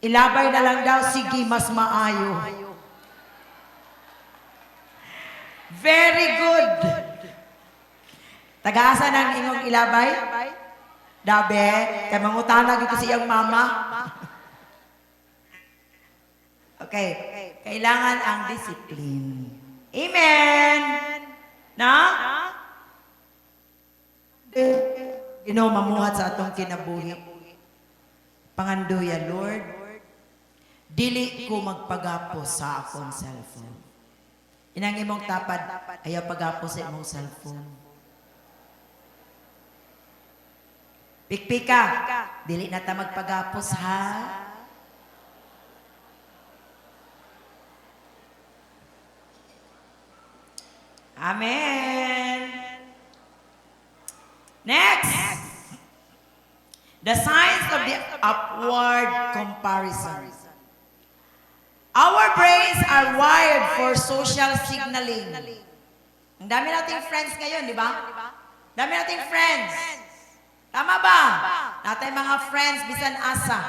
Ilabay na lang daw, sige, mas maayo. Very good. Tagaasa ng ingong ilabay? Dabe, kay mangutana dito siyang mama. Okay, kailangan ang discipline. Amen. Na? Ginoo mamuhat sa atong kinabuhi. Panganduya, Lord, dili ko magpagapos sa akong cellphone. Inang imong tapad, ayaw pagapos sa imong cellphone. Pikpika, dili na ta magpagapos ha. Amen. Next. The signs of the upward comparison. Our brains are wired for social signaling. Ang dami nating friends ngayon, di ba? Dami nating friends. Tama ba? Natay mga friends, bisan asa.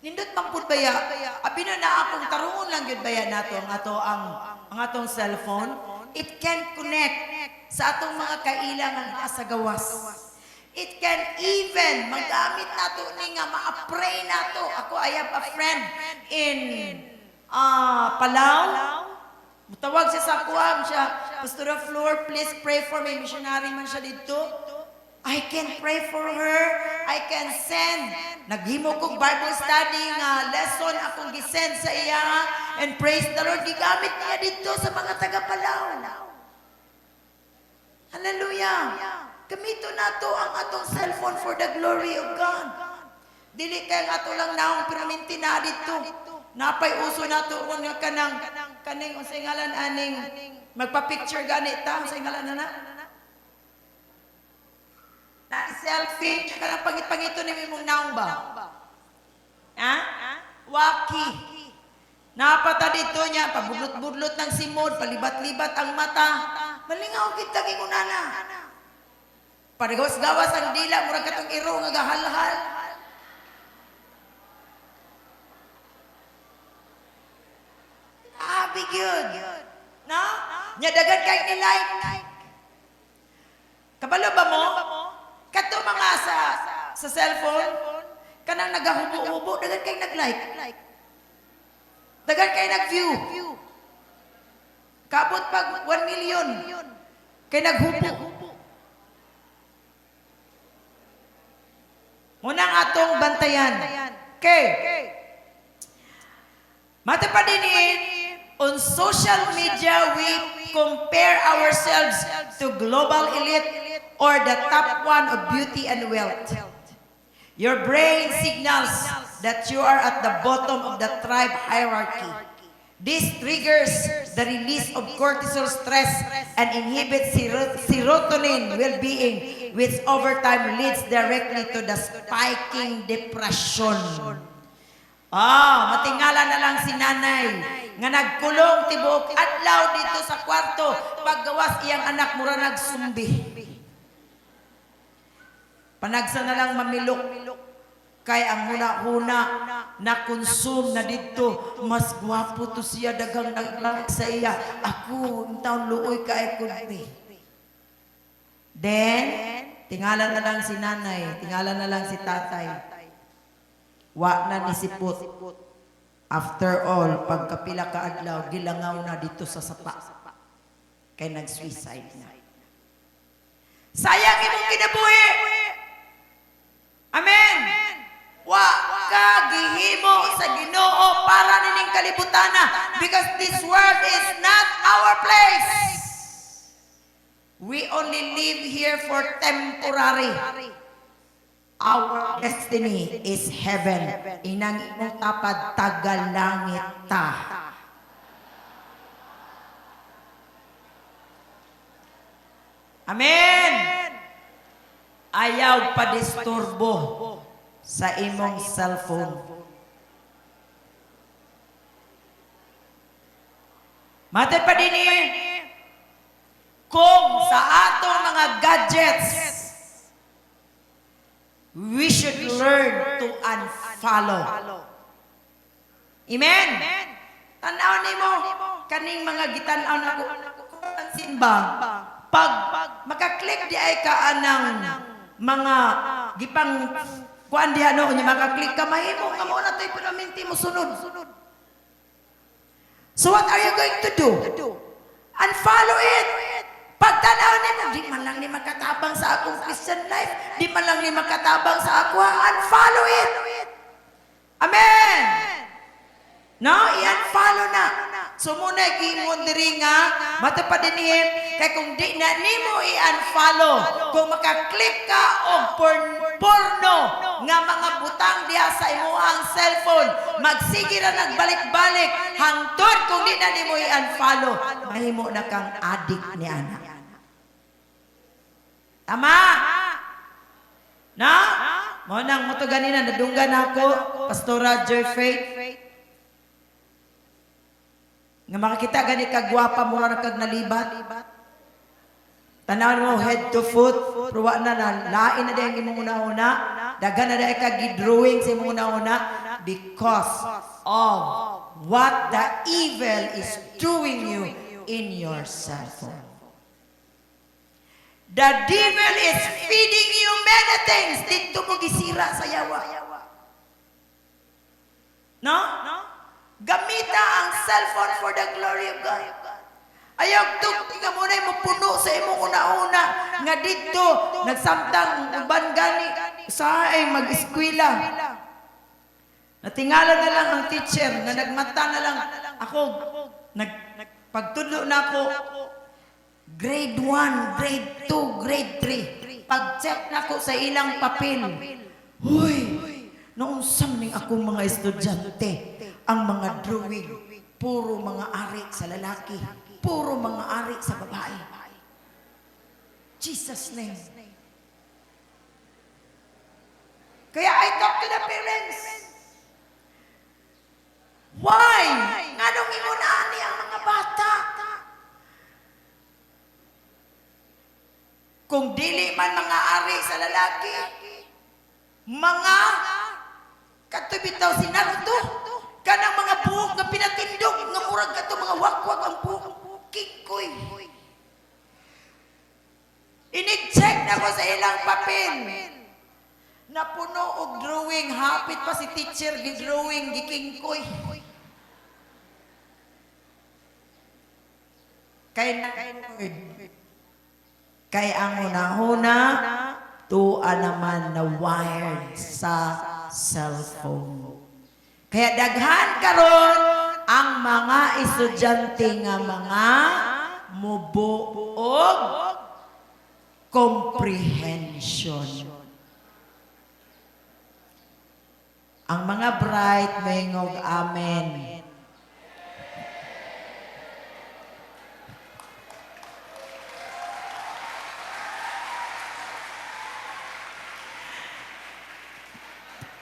Nindot mangpud baya. Abi na akong tarungon lang yun baya nato ang atong cellphone. It can connect sa atong mga kailangan sa gawas. It can even magamit nato ni nga ma-pray nato. Ako, I have a friend in Palau. Mutawag siya sa kuwam siya. Pastor Flor, please pray for me. Missionary man siya dito. I can pray for her. I can send. Naghimo kong Bible study nga lesson akong gisend sa iya. And praise the Lord. Gigamit niya dito sa mga taga-Palau. Hallelujah. Gamito nato ang atong cellphone for the glory of God. Dili kay ang ato lang naong perminti na dito. Napay uso nato kung nga kaning unsay ngalan aning magpa-picture ganita unsay ngalan na. Na selfie kanang pangit-pangito ni mong naong ba? Ha? Waki. Napata dito niya pabudlot-budlot ng simod, palibat-libat ang mata. Malingaw kita gingunana. Parigos-gawas ang dila, murag katong iro nga gahal-hal. Big yun. No? Nyadagan kay ni like. Kabalo ba mo? Kato mga sa cellphone, kanang nagahubo-hubo, dagan kay nag-like. Dagan kay nag-view. Kabot pag 1 million. Kay naghubo. Munang atong bantayan. Okay. Mata pa din on social media, we compare ourselves to global elite or the top one of beauty and wealth. Your brain signals that you are at the bottom of the tribe hierarchy. This triggers the release of cortisol stress and inhibits serotonin well-being, which over time leads directly to the spiking depression. Matingala na lang si nanay nga nagkulong tibuok adlaw dito sa kwarto paggawas iyang anak mura nagsumbi. Panagsa na lang mamilok kay ang huna-huna na konsum na dito mas gwapo to siya dagang naglag sa iya. Ako taon luoy kay kunti. Then tingala na lang si nanay, tingala na lang si tatay. Wa na nisipot. After all, pagkapila ka adlaw, gilangaw na dito sa sapa. Kay nag-suicide na. Sayang imong kinabuhi! Amen! Wa ka gihimo sa Ginoo para nining kalibutana because this world is not our place. We only live here for temporary. Our destiny is heaven. Inang imong tapad tagalangit ta. Amen. Ayaw padisturbo sa imong cellphone. Mate pa din kung sa atong mga gadgets, we should learn to unfollow. Amen? Tanaw ni mo, kaning mga gitanaw na pansin ba? Pag makaklik di ay ka anang mga gipang kuan di ano, makaklik ka mahimo, nga mo na to'y pinaminti mo sunod. So what are you going to do? Unfollow it. Pagtanaw ni mo, di man lang ni makatabang sa akong Christian life, di man lang ni makatabang sa ako, unfollow it. Amen. No, i-unfollow na. So muna gimon diri nga matapad dinhi kay kung di na nimo i-unfollow, kung makaklik ka og porno nga mga butang diha sa imong cellphone, magsige ra nagbalik-balik hangtod kung di na nimo i-unfollow, mahimo na kang addict ni ana. Tama? Na? Mo nang moto ganina nadunggan ako, Pastora Joy Faith. Nga makakita gani kagwapa mo na kag nalibat. Tanawan mo head to foot, pruwa na lain na dahil imong una-una, dagan na dahil ka gidrawing sa imong una-una because of what the evil is doing you in your cellphone. The devil is feeding you many things. Dito mo gisira sa yawa. No? Gamita ang cellphone for the glory of God. Ayaw nga muna mo puno sa imong una-una nga dito nagsamtang uban gani sa ay mag-eskwela. Natingala na lang ang teacher na nagmata na lang ako pagtudlo na ako grade 1, grade 2, grade 3. Pag-check na ko sa ilang papel. Huy, naunsam ning akong mga estudyante. Ang mga drawing, puro mga ari sa lalaki, puro mga ari sa babae. Jesus' name. Kaya I talk to the parents. Why? Nganong ingunani ang mga bata? Kung dili man mga ari sa lalaki, mga katubitaw si Naruto, kanang mga buhok nga pinatindog, nga murag ka mga wakwag ang buhok, kikoy. Inig-check na ko sa ilang papel. Napuno og drawing, hapit pa si teacher, gi-drawing, gikingkoy. Kay ang una-una, tuwa naman na wired sa cellphone. Kaya daghan karon ang mga estudyante nga mga mubuog comprehension. Ang mga bright mayngog amen.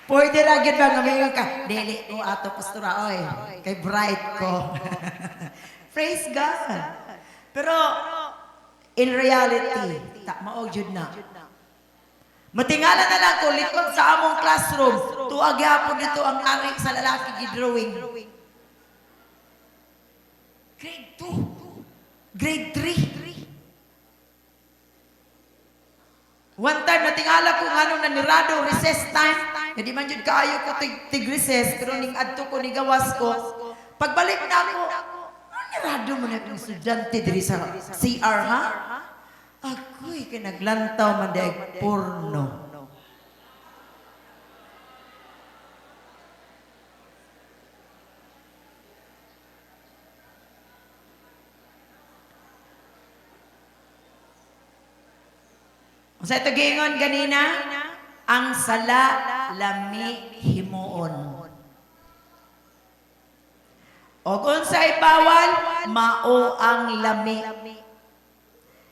Pwede ra gid ba ngayon ka? Dili ko ato pastora oy. Kay bright ko. Praise God. Pero in reality, maog jud na. Matingala na lang ko likod sa among classroom. Tuag gyapon dito ang ari sa lalaki gidrawing. Grade 2. Grade 3. One time natingala ko nganong nanirado recess time. Hindi man jud kaayo ko tig-recess, pero ning adto ko ni gawas ko. Pagbalik na ako, nanirado mo na yung estudyante diri sa CR, ha? Ako'y kinaglantaw man dahil porno. Sa ito gingon ganina, ang sala lami himuon. O kung sa'y bawal, mao ang lami.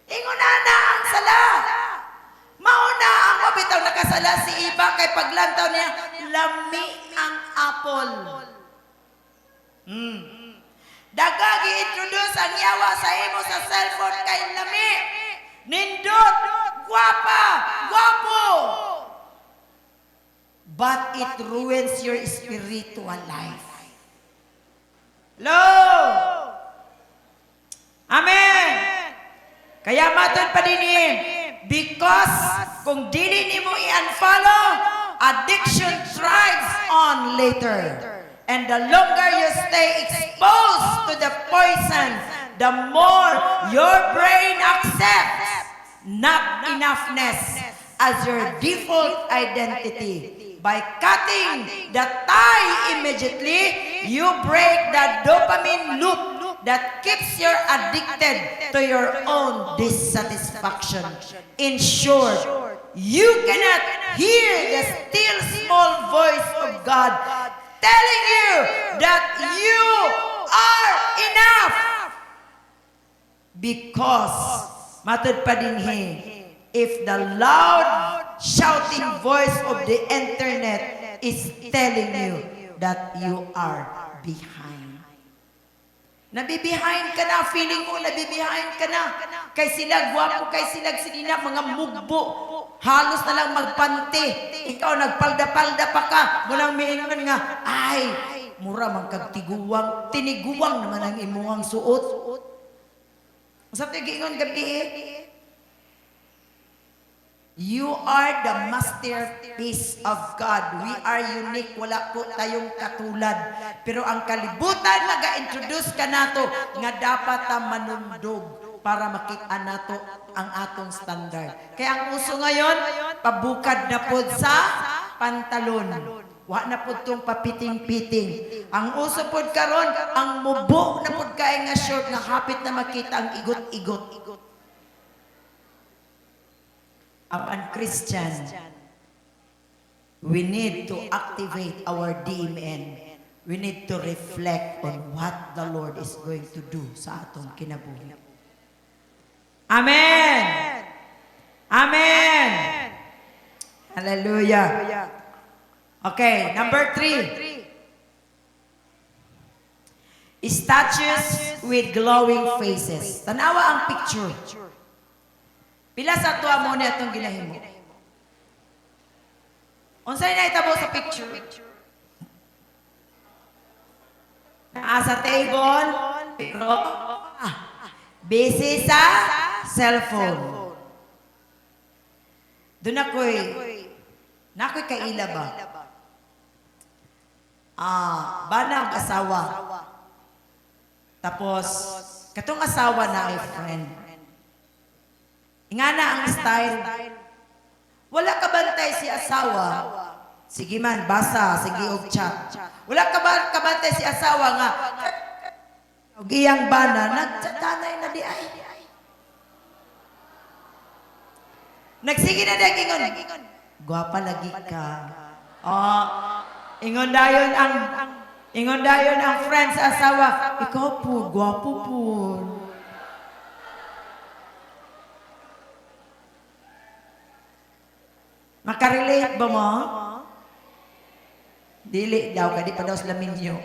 Ingon na ang sala. Mauna ang mabitaw nakasala si Iba kay paglantaw niya, lami ang apple. Dagagi introduce ang yawa sa imo sa cellphone kay lami. Nindot, guwapa, guwapo. But it ruins your spiritual life. Hello? Amen. Kaya matod pa din because kung dili nimo i-unfollow, addiction thrives on later. And the longer you stay exposed to the poison, the more your brain accepts not enoughness as your default identity. By cutting the tie immediately, you break the dopamine loop that keeps you addicted to your own dissatisfaction. In short, you cannot hear the still small voice of God telling you that you are enough. Because, matod pa din if the loud shouting voice of the internet is telling you that you are behind. Nabibehind ka na, feeling mo nabibehind ka na. Kay sila, gwapo, kay sila, sinina, mga mugbo. Halos na lang magpante. Ikaw, nagpalda-palda pa ka. Mulang miingan nga, ay, mura mang kagtiguwang. Tiniguwang naman ang imuhang suot. Masap tayo giingon gabi You are the masterpiece of God. We are unique. Wala po tayong katulad. Pero ang kalibutan, naga-introduce ka nato nga dapat ta manundog para makita nato ang atong standard. Kaya ang uso ngayon, pabukad na pod sa pantalon. Wa na pod tong papiting-piting. Ang uso pod karon, ang mubo na pod kay nga short nga hapit na makita ang igot-igot. Ang Christian, we need to activate our DMN. We need to reflect on what the Lord is going to do sa atong kinabuhi. Amen! Amen! Hallelujah! Okay, number 3. Statues with glowing faces. Tanawa ang picture. Pila sa tuwa mo na itong ginahimo? Unsay na itabo sa picture? Sa table, pero busy sa cellphone. Doon ako'y kaila ba? Banang asawa. Tapos, katong asawa na ay friend. Nga na ang style. Wala ka bantay si asawa. Sige man, basa. Sige og chat. Wala ka bantay si asawa nga. Og iyang bana, nagtatanay na di ay. Nagsige na di ingon. Gwapa lagi ka. Ingon dayon ang friend sa asawa. Ikaw po, gwapo po. Makarelate ba mo? Dili daw, kadi pa daw sila minyo.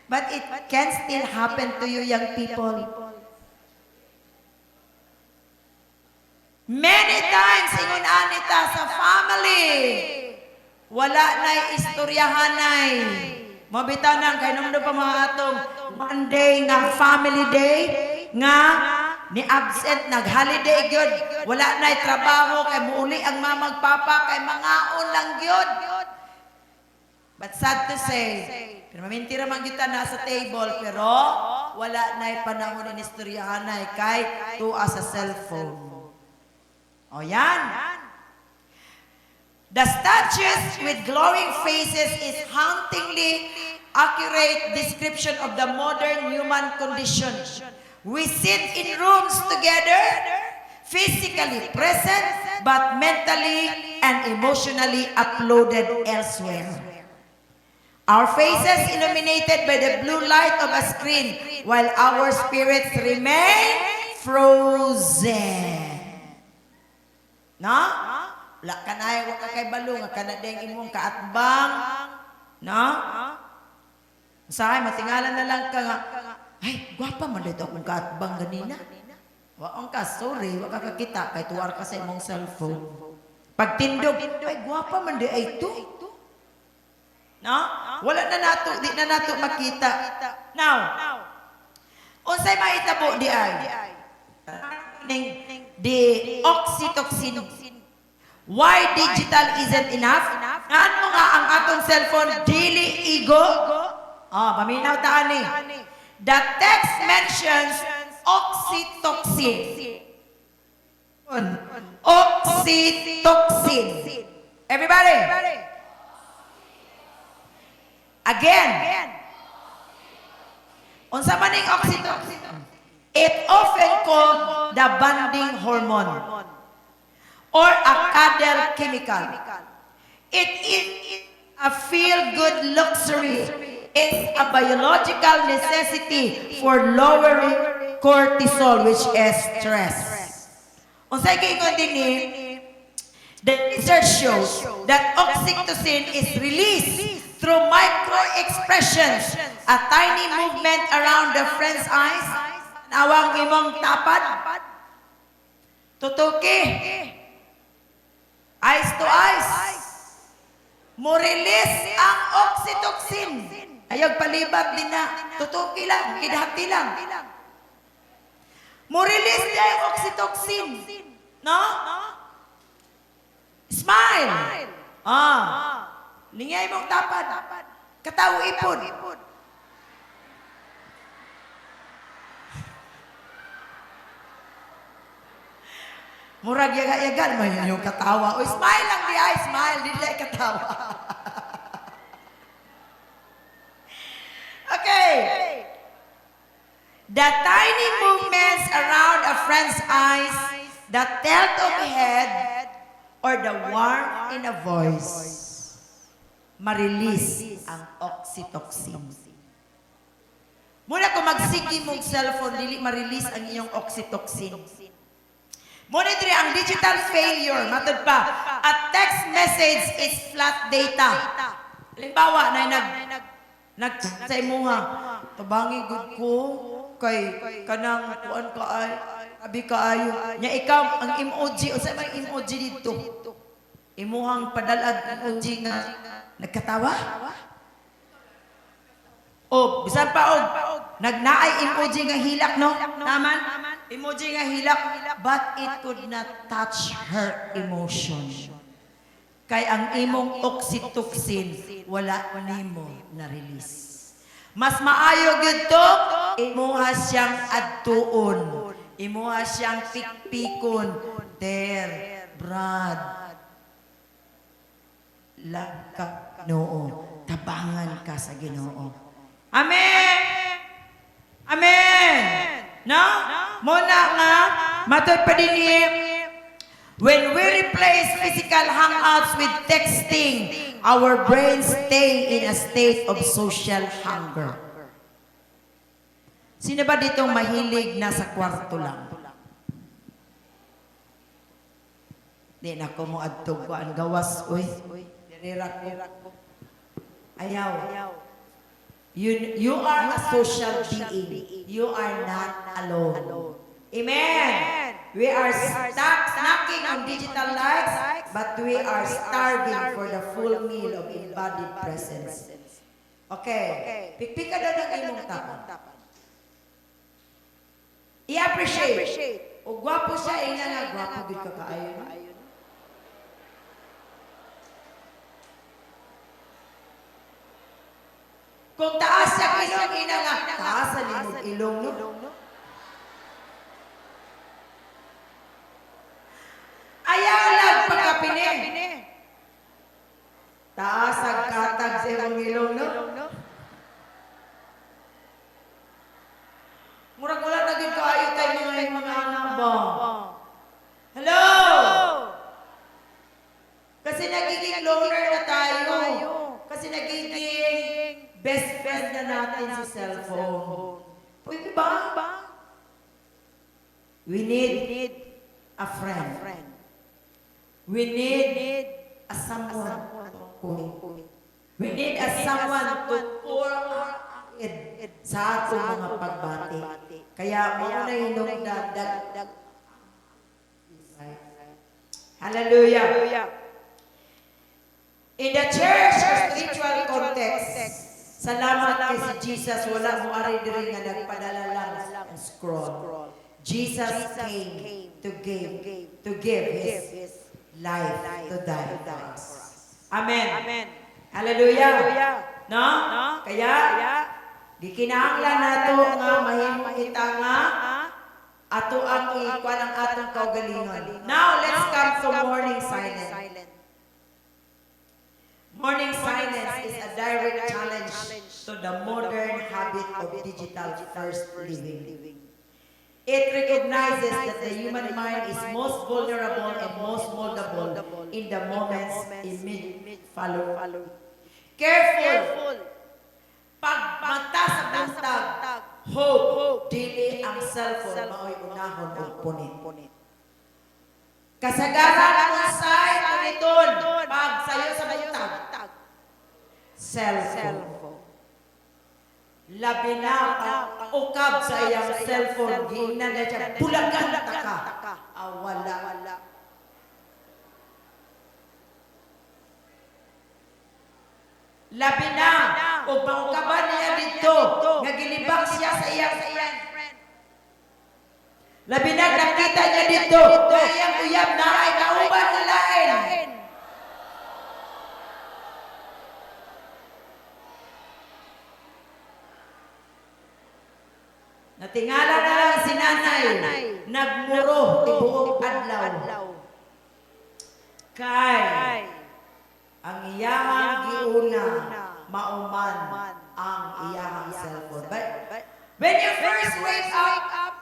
But it can still happen to you young people. Many times, ingon anita sa family, wala na'y istoryahanay. Mabitaw nang kay nung pa mga atong Monday nga family day, nga ni absent, nag-holiday gyud. Wala na'y trabaho, kay muuli ang mamag papa, kay mangaon lang gyud. But sad to say, pero mamintira man kita na sa table, pero wala na'y panahon in istoryahanay, kay tuwa sa cellphone. O yan. The statues with glowing faces is hauntingly accurate description of the modern human condition. We sit in rooms together, physically present, but mentally and emotionally uploaded elsewhere. Our faces illuminated by the blue light of a screen, while our spirits remain frozen. No? Wala ka na yung waka kay balong, ka na ding imong kaatbang. No? Sahay, matingalan na lang ka nga, ay, gwapa man dito akong kaatbang ganina. Waong ka, sorry, waka kakita, kay tuwar ka sa imong cellphone. Pagtindog, ay, gwapa man di ay ito. No? Wala na nato, di na nato makita. Now, unsay mahitabo di ay? Di oxytocin. Why digital isn't enough? Ano nga ang atong cellphone dili igo? Paminaw taan ni. The text mentions oxytocin. Oxytocin. Everybody. Again. Unsa man ning oxytocin? It often called the bonding hormone or a cuddle chemical. It is a feel-good luxury. It's a biological necessity for lowering cortisol, which is stress. Unsay giingon dinhi? The research shows that oxytocin is released through micro-expressions, a tiny movement around the friend's eyes, nawang imong tapad, tutuki, eyes to eyes, mo release ang oxytocin. Ayog palibat din na, tutuki lang, kidhati lang. Mo release niya ang oxytocin. No? Smile. Lingay mong tapad. Katawo ipon. Murag yaga-yagal man yung katawa. O smile lang di ay, smile. Di ay katawa. Okay. The tiny movements around a friend's eyes, the tilt of the head, or the warmth in a voice, ma-release ang oxytocin. Muna kung magsigi mong cellphone, dili ma-release ang iyong oxytocin. Muna diri ang digital failure, matod pa, a text message is flat data. Halimbawa, na sa imuha, tabangi good ko, kay kanang kuan ka ay, abi kaayo. Nya ikaw, ang emoji, o sa may emoji dito, imuhang padalad emoji nga, nagkatawa? O, bisan pa og, nagnaay emoji nga hilak, no? Naman? Emoji nga hilak, but it could not touch her emotion. Kay ang imong oxytocin, wala nimo na-release. Mas maayo gyud to, imuha siyang adtuon. Imuha siyang pikpikon. Brad. Lagka Ginoo. Tabangan ka sa Ginoo. Amen! Amen! No? Muna nga, matod pa din when we replace physical hangouts with texting, our brains stay in a state of social hunger. Sino ba ditong mahilig na sa kwarto lang? Di na ko mo adtog ko ang gawas, uy. Dirirak ko. Ayaw. You are a social being. You are not alone. Amen. We are snacking on digital lights, but we are starving for the full meal of embodied presence. Okay. Pikpika na ng imong tapan. I-appreciate. O gwapo siya, ina nga, gwapo din ka kaayon. Kung taas siya ilong, ina nga, taas sa limog ilong, no? Ayaw lang pagkapini. Taas ang katag sa imong ilong, no? Murag wala na din kaayo tayo mga anak ba? Hello! Best friend na natin si cellphone. Pwede ba? We need a friend. We need a someone. We need a someone to pour it sa atong mga pagbati. Kaya mauna hinungdan. Hallelujah. In the church spiritual context, salamat kay si Jesus, wala mo ari diri nga nagpadala lang ang scroll. Jesus came to give his life to die for us. Amen. Hallelujah. No? Kaya gikinahanglan nato nga mahimo kita nga ato ang ikuan ang atong kaugalingon. Now let's come to morning silence. Morning silence is a direct challenge to the modern habit of digital first living. It recognizes that the human mind is most vulnerable and most moldable in the moments immediate follow. Careful! Pag mata sa buntag, hope, dili ang cellphone mao'y unahon o punit. Kasagaran unsay tuniton pag sayo sa buntag. Cellphone. Labi na ang ukab sa iyang cellphone, giingnan na siya, bulagan taka. Wala. Labi na, o maukaban niya dito, nga gilibak siya sa iyang friend. Labi na, nakita niya dito, na iyang uyab na ay kauban na lain. Natingala na lang si nanay, nagmuro tibuok adlaw. Kay, ang iyang giuna, mauman ang iyang cellphone. But when you first wake up,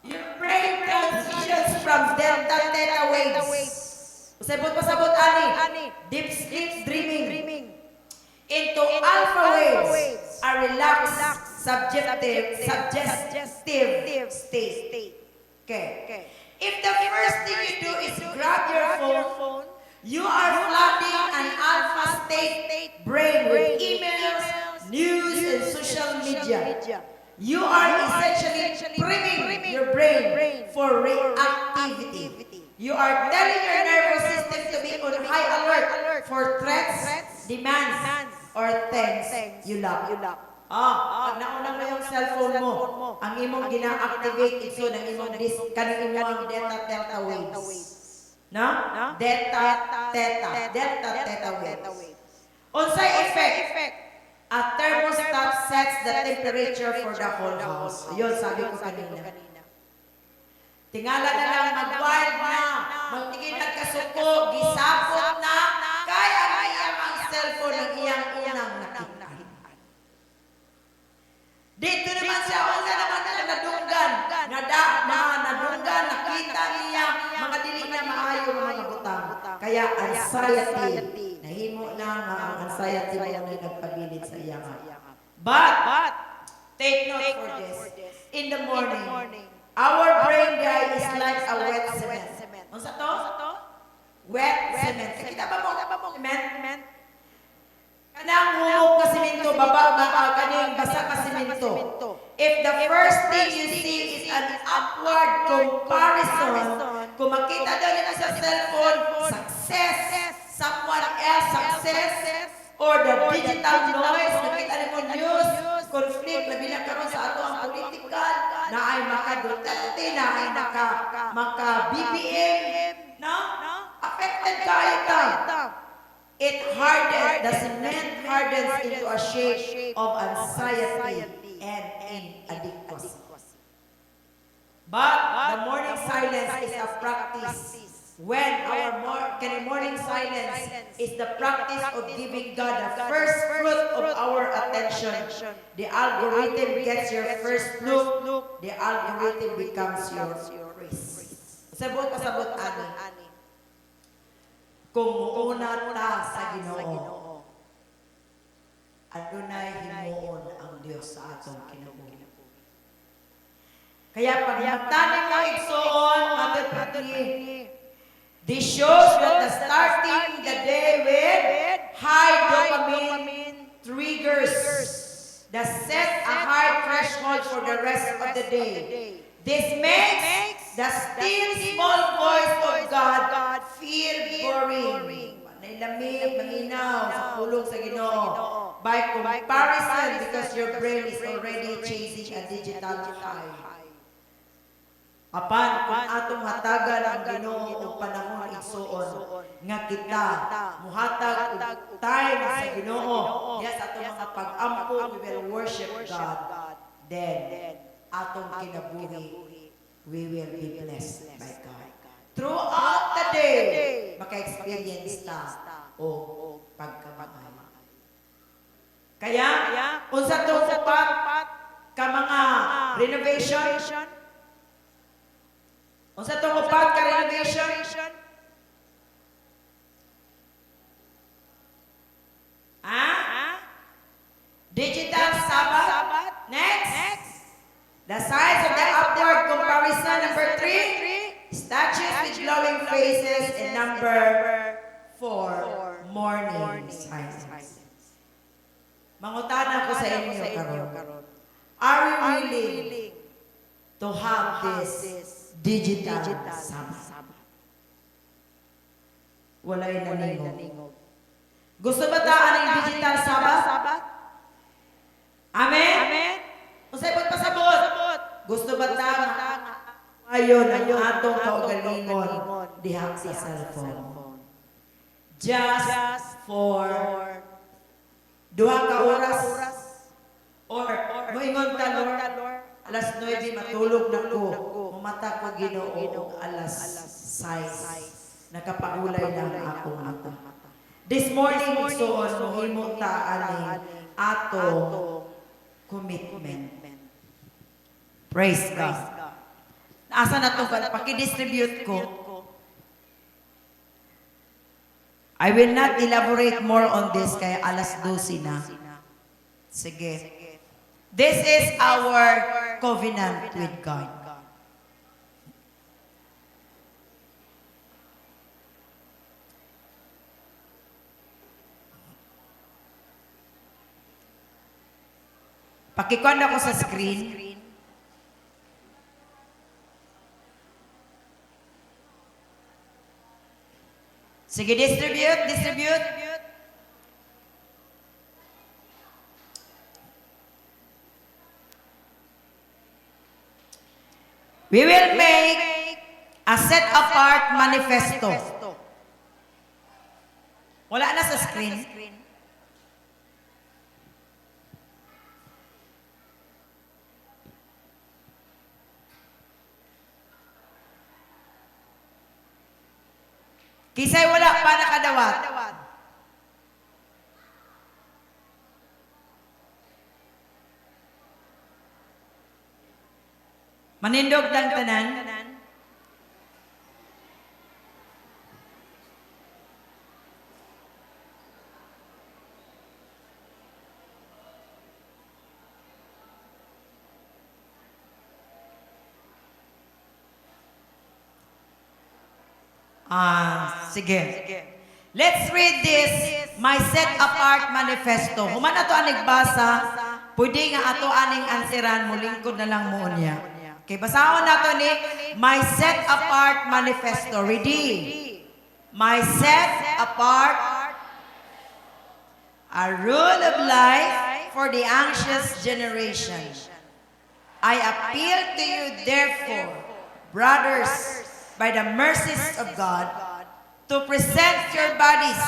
your brain transitions from delta theta waves. Pasabot, ani, deep sleep dreaming, into alpha waves, a relaxed, suggestive state. Okay. If the first thing you do is grab your phone, you are flooding an alpha state brain with emails, news, and social media. You are essentially priming your brain for reactivity. You are telling your nervous system to be on high alert for threats, demands, or things you love. Pag nauna mo yung cellphone mo, ang imong gina-activate ito ng imong kanang imong delta waves. No? Delta theta waves. Unsay effect? A thermostat sets the temperature for the whole house. Yun, sabi ko kanina. Tingala na lang, mag-wild na, magtigil nagkasuko, gisapot na, kaya ang iyang cellphone ng iyang unang nakita. Dito naman siya, una naman na nadunggan, nadunggan, nakita niya, mga dili na maayo mga butang. Kaya anxiety, nahimo na nga ang anxiety mo na nagpabilid sa iya nga. But, take note for this, in the morning, our brain dye is like a wet cement. Unsa to? Wet cement. Kita ba mo? Cement? Kanang humok ka simento, baba kaning basa ka simento. If the first thing you see is an upward comparison, kung makita daw nila sa cellphone, success, someone else success, or the digital noise, nakita mo news, conflict, labi na karon sa ato ang political, na ay maka-Duterte, na ay maka-BBM, no? Affected kayo ta. It hardens, the cement hardens into a shape of anxiety and inadequacy. But the morning silence is a practice. When our morning silence is the practice of giving God the first fruit of our attention. The algorithm gets your first look. The algorithm becomes your praise. Pasabot, ani. Kung muuna ta sa Ginoo, adunay Dios sa atong kinabuhi. Kaya pag magtanim mo igsoon, Mother Patty, this shows that the starting the day with high dopamine triggers that set a high threshold for the rest of the day. This makes the still small voice of God feel boring. Nailamig, malinaw sa pulong sa Ginoo. By comparison, because your brain is already chasing a digital high. Apan, kung atong hatagan ang Ginoo o panahon igsuon, nga kita, muhatag og time sa Ginoo, yes, atong mga pag-ampo, we will worship God. Then, atong kinabuhi, we will be blessed by God. Throughout the day, maka-experience ta o pagkamahal. Kaya, unsa tong upat ka mga renovation, unsa tong upat ka renovation? Digital Sabbath. Next. The size of the upward comparison. Number 3. Statues with glowing faces. And number 4. Morning silence. Mangutana ko sa inyo karon. Are we willing to have this digital Sabbath? Walay naningog. Gusto ba taan ang digital Sabbath? Amen? Usay pagpasabot. Gusto ba taan ayon ang atong kaugalingon diha sa cellphone? Just for 2 ka oras or moingon ta Lord, alas 9 matulog na ko, mumata ko Ginoo alas 6. Nakapaulay lang akong mata. This morning, igsoon, mohimo ta aning ato commitment. Praise God. Asa na ito? Paki-distribute ko. I will not elaborate more on this kaya alas 12 na. Sige. This is our covenant with God. Pakikuan ako sa screen. Sige, distribute. We will make a set-apart manifesto. Wala na sa screen. Kisay wala pa nakadawat. Manindog ng tanan. Sige. Let's read this, my set-apart manifesto. Human ato aning basa, pwede nga ato aning ansiran, mulingkod na lang mo niya. Okay, basahon nato ni, my set-apart manifesto. Ready? My set-apart, a rule of life for the anxious generation. I appeal to you, therefore, brothers, by the mercies of God, to present your bodies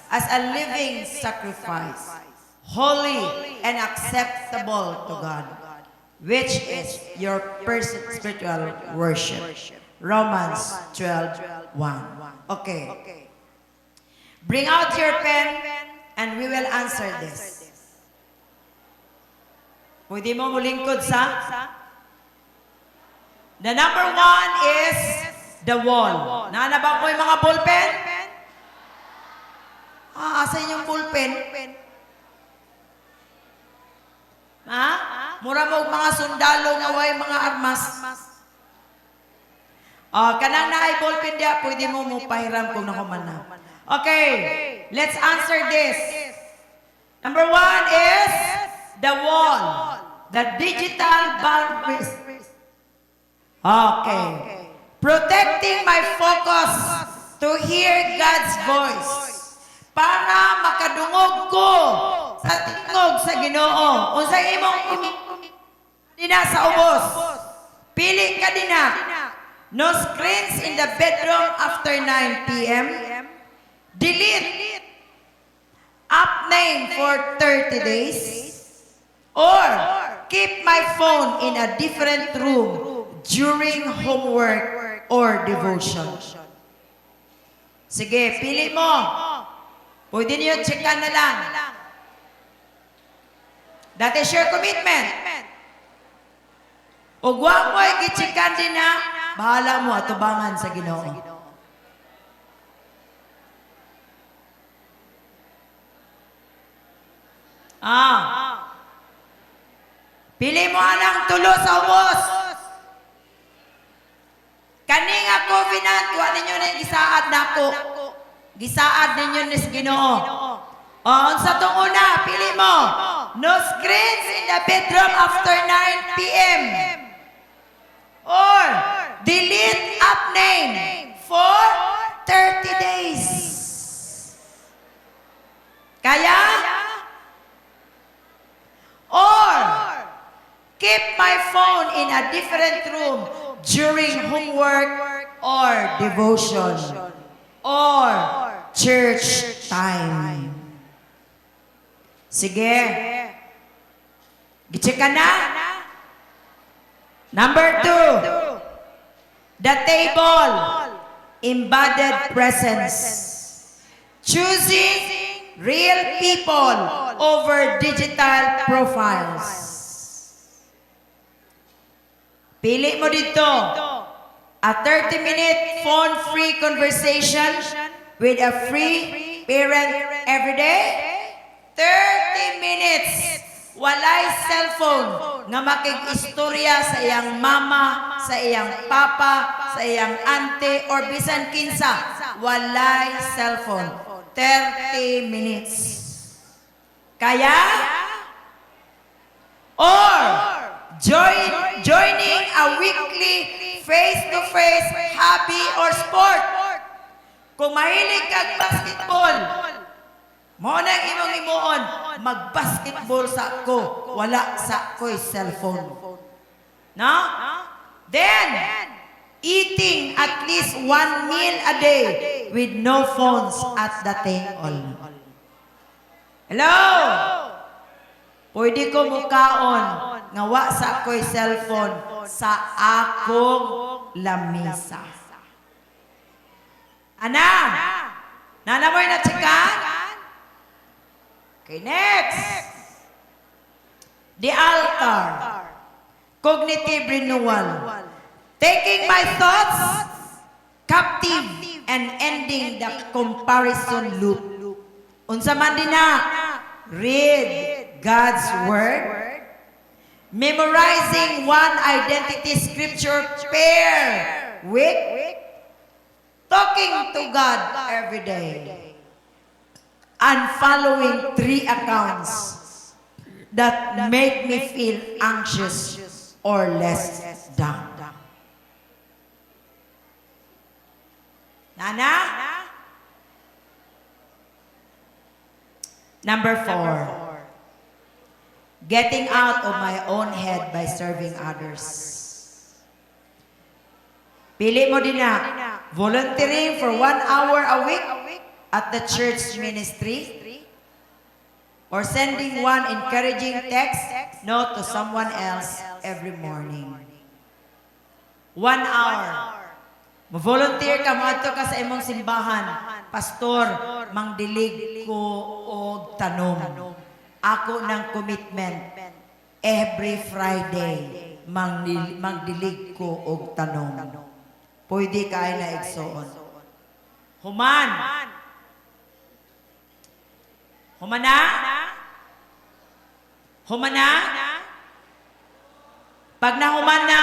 as a living sacrifice, holy and acceptable to God, which is your spiritual worship. Romans 12:1. Okay. Bring out your pen and we will answer this. Pwede mo mulingkod sa? The number 1 is the wall. Naana ba ko yung mga ballpen? Asa yung ballpen? Ha? Mura mo mga sundalo nga way mga armas. Kanang naay ballpen dia, pwede mo pahiram kung nakuman na. Okay, let's answer this. Number 1 is the wall. The digital boundaries. Okay. Protecting my focus to hear God's voice. Para makadungog ko sa tingog sa Ginoo. Unsay imong dina sa ubos. Pili ka dina. No screens in the bedroom after 9 p.m. Delete app name for 30 days. Or keep my phone in a different room during homework or devotion. Sige, pili mo. Pwede niyo checkan na lang. That is your commitment. O guwag mo ay gicheckan din na, bahala mo atubangan sa Ginoo. Pili mo anang tulo sa ubos. Kani nga covenant, kuha ninyo na gisaad nako. Gisaad ninyo ni sa Ginoo. Unsa tong una, pili mo. No screens in the bedroom after 9 p.m. Or delete app name for 30 days. Kaya? Or keep my phone in a different room during homework or devotion or church time. Sige. Gicheck ka na? Number 2. The table. Embodied presence. Choosing real people over digital profiles. Pili mo dito. A 30-minute phone-free conversation with a free parent every day. 30 minutes. Walay cellphone nga makig-istorya sa iyang mama, sa iyang papa, sa iyang ante, or bisan kinsa. Walay cellphone. 30 minutes. Kaya? Or joining a weekly face-to-face hobby or sport. Kung mahilig kag basketball, mo na imong imuon, mag-basketball sa ko, wala sa ko'y cellphone. No? Then, eating at least 1 meal a day with no phones at the table. Hello? Pwede ko mukaon nga wa sa ko'y cellphone sa akong lamisa. Ana? Nanamoy na chikan? Okay, next. The altar. Cognitive renewal. Taking my thoughts captive and ending the comparison loop. Unsa man din na, read God's Word, memorizing one identity scripture pair with talking to God every day, and following 3 accounts that make me feel anxious or less down. Nana? Number 4. Getting out of my own head by serving others. Pili mo din na, volunteering for 1 hour a week at the church ministry, or sending one encouraging text note to someone else every morning. 1 hour. Volunteer ka, maadto ka sa imong simbahan. Pastor, mangdilig ko og tanom. Ako ng commitment. Every Friday, magdilig ko og tanom. Pwede ka ay na igsoon. Human. Humana? Humana? Pag nahuman na,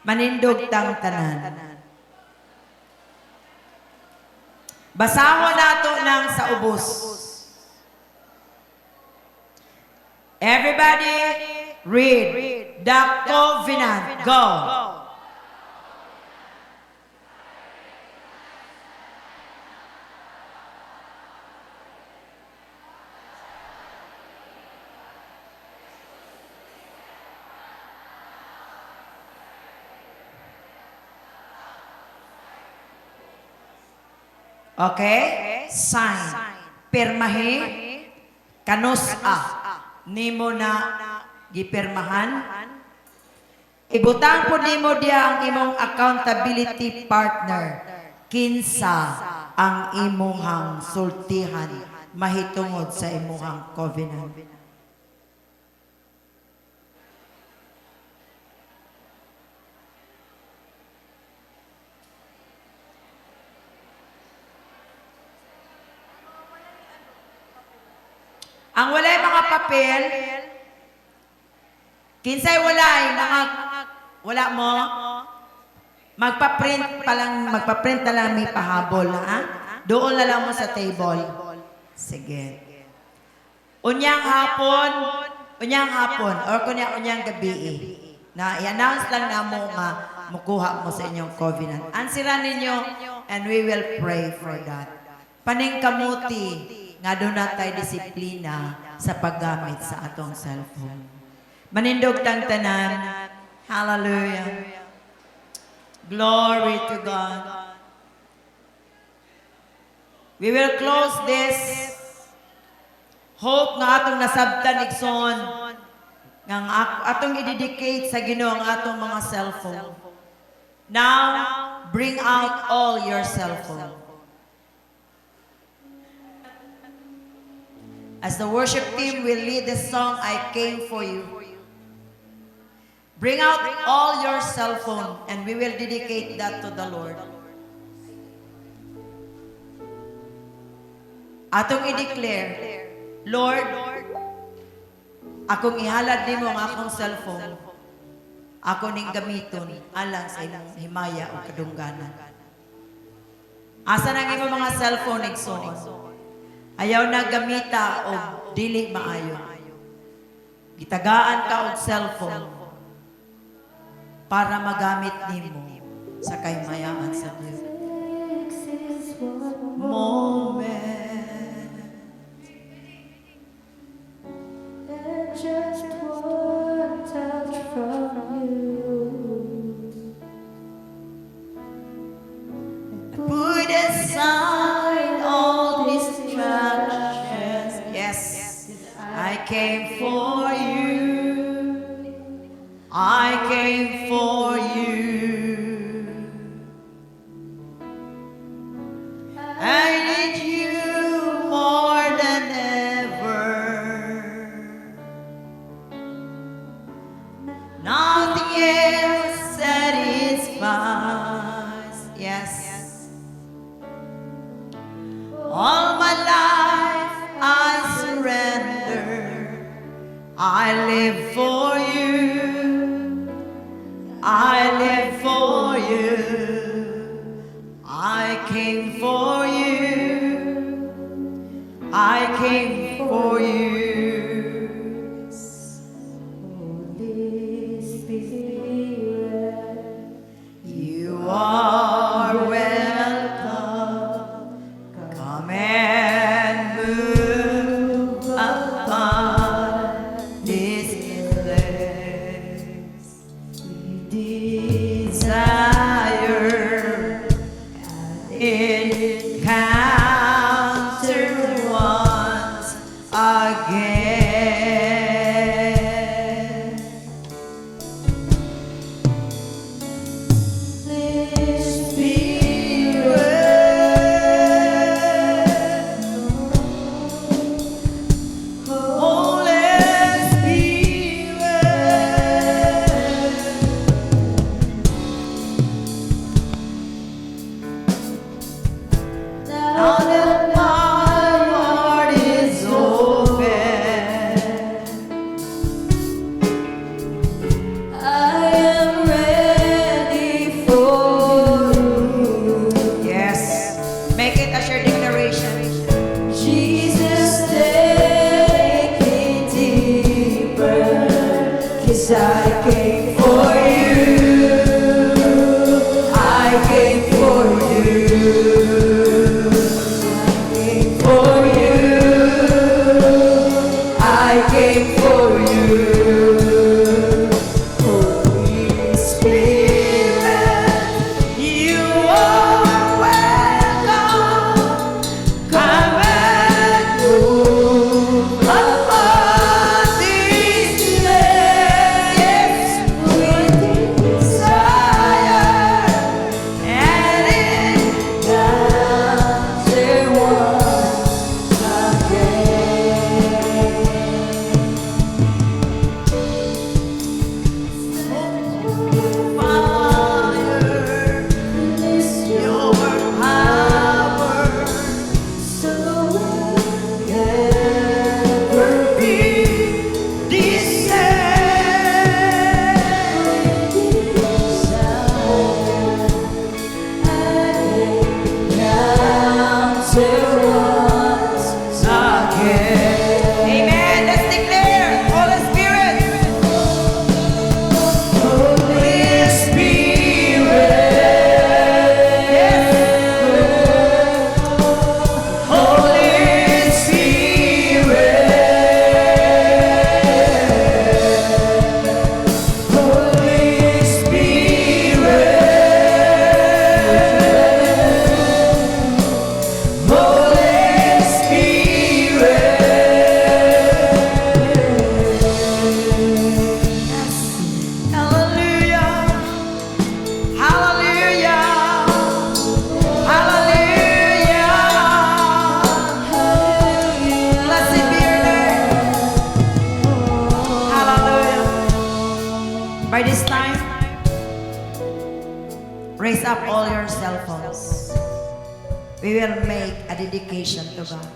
manindog tang tanan. Basahon nato ng sa ubos. Everybody, read. The Covenant. Go. Okay? Sign. Pirmahi. Kanus-a. Nimo na gipirmahan. Ibutang po nimo diya ang imong accountability partner. Kinsa ang imuhang sultihan mahitungod sa imuhang covenant. Ang walay mga papel, kinsay walay mga wala mo, magpa-print na lang may pahabol, ha? Doon na lang mo sa table. Sige. Unyang hapon, or unyang gabi, na i-announce lang na mo nga mukuha mo sa inyong covenant. Ansira ninyo, and we will pray for that. Paningkamuti, nga doon na tayo disiplina sa paggamit sa atong cellphone. Manindog tang tanan. Hallelujah. Glory to God. We will close this. Hope nga atong nasabtan igsoon nga atong i-dedicate sa Ginoo ang atong mga cellphone. Now, bring out all your cellphone. As the worship team will lead the song, I Came For You. Bring out all your cell phone and we will dedicate that to the Lord. Atong i-declare, Lord, akong ihalad nimo ang akong cellphone. Ako ning gamiton alang sa imong himaya o kadungganan. Asa nang imo mga cellphone igsoon? Ayaw na gamita o dili maayo. Gitagaan ka og cellphone para magamit nimo sa kahimayaan sa Dios. Moment. Just one touch from you. Put aside all distractions. Yes, I came for you. I came for you. I need you more than ever. Nothing else satisfies. Yes. All my life I surrender. I live for you. I live for you. I came for you. I came for you. Holy Spirit, You are welcome. Come and move upon this place. We desire encounter once again. Spirit, Holy Spirit, now that my heart is open, By this time, raise up all your cell phones. We will make a dedication to God.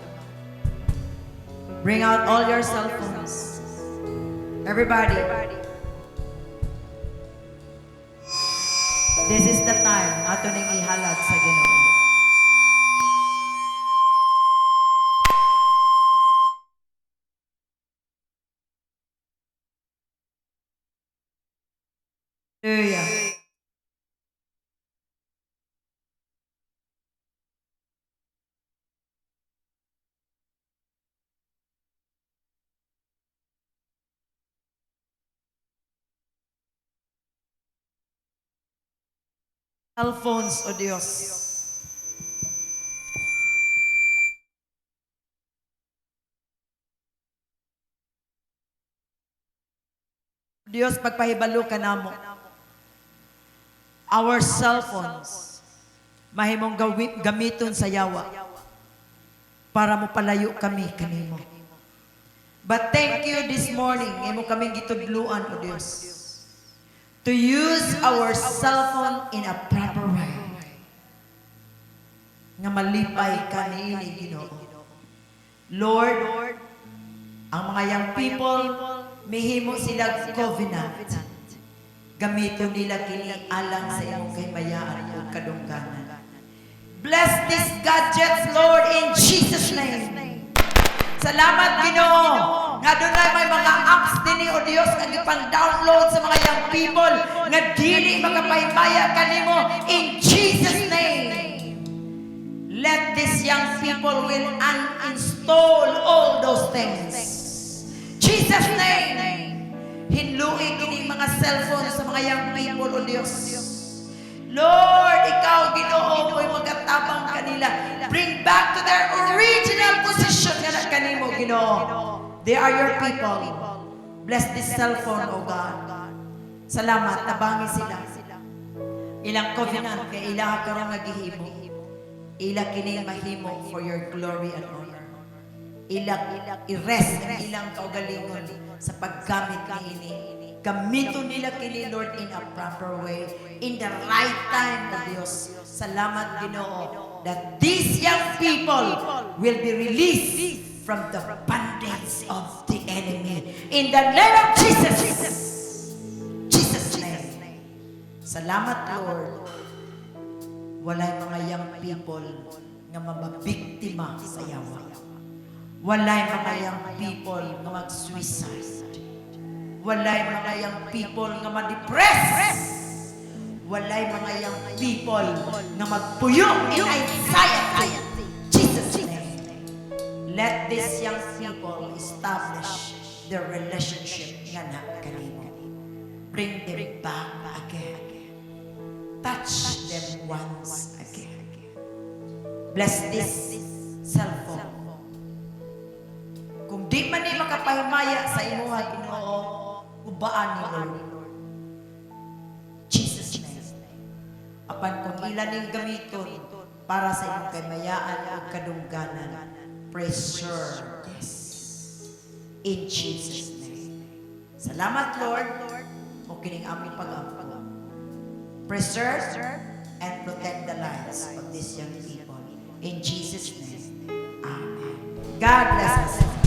Bring out all your cell phones. Everybody. This is the time ato ning ihalad sa Ginoo. Hallelujah. Cellphones, o Diyos. Diyos, pagpahibalo ka namo. Our cellphones, mahimong gamiton sa yawa para mo palayo kami kanimo. But thank you this morning, imo kaming gitudluan, o Diyos, to use our cell phone in a proper way. Nga malipay ka niini, Ginoo. Lord, ang mga young people, mihimo sila covenant. Gamito nila kini alang sa imong kahimayaan ug kadungganan. Bless these gadgets, Lord, in Jesus' name. Salamat, Ginoo, nga dunay may mga apps dinhi, o Dios, nga gipang-download sa mga young people nga dili makapahimaya kanimo in Jesus' name. Let these young people will uninstall all those things. Jesus' name. Hinluin kini mga cellphone sa mga young people, o Dios. Lord, ikaw, Ginoo, mo'y magatabang kanila. Bring back to their original position nga na kanimo, Ginoo. They are your people. Bless this cell phone, O God. Salamat, tabangi sila. Ilang covenant kay ila karong nagihimo. Ila kini mahimo for your glory and honor. I-rest ang ilang kaugalingon sa paggamit niini. Gamito nila kini, Lord, in a proper way, in the right time, O Diyos. Salamat, Ginoo, that these young people will be released from the bondage of the enemy. In the name of Jesus. Jesus' name. Salamat, Lord. Walay mga young people nga mababiktima sa yawa. Walay mga young people nga mag-suicide. Walay mga young people nga ma-depress. Walay mga young people nga magpuyo in anxiety. Jesus' name. Let these young people establish their relationship nga na kanimo. Bring them back again. Touch them once again. Bless this cell phone. Kung di man ni makapahimaya sa imuha, Ginoo, ubaan ni Lord. Jesus' name. Apan kung ilan ning gamiton para sa imong kahimayaan ug kadungganan, preserve this. In Jesus' name. Salamat, Lord, o kining aming pag-ampo. Preserve and protect the lives of these young people. In Jesus' name. Amen. God bless us.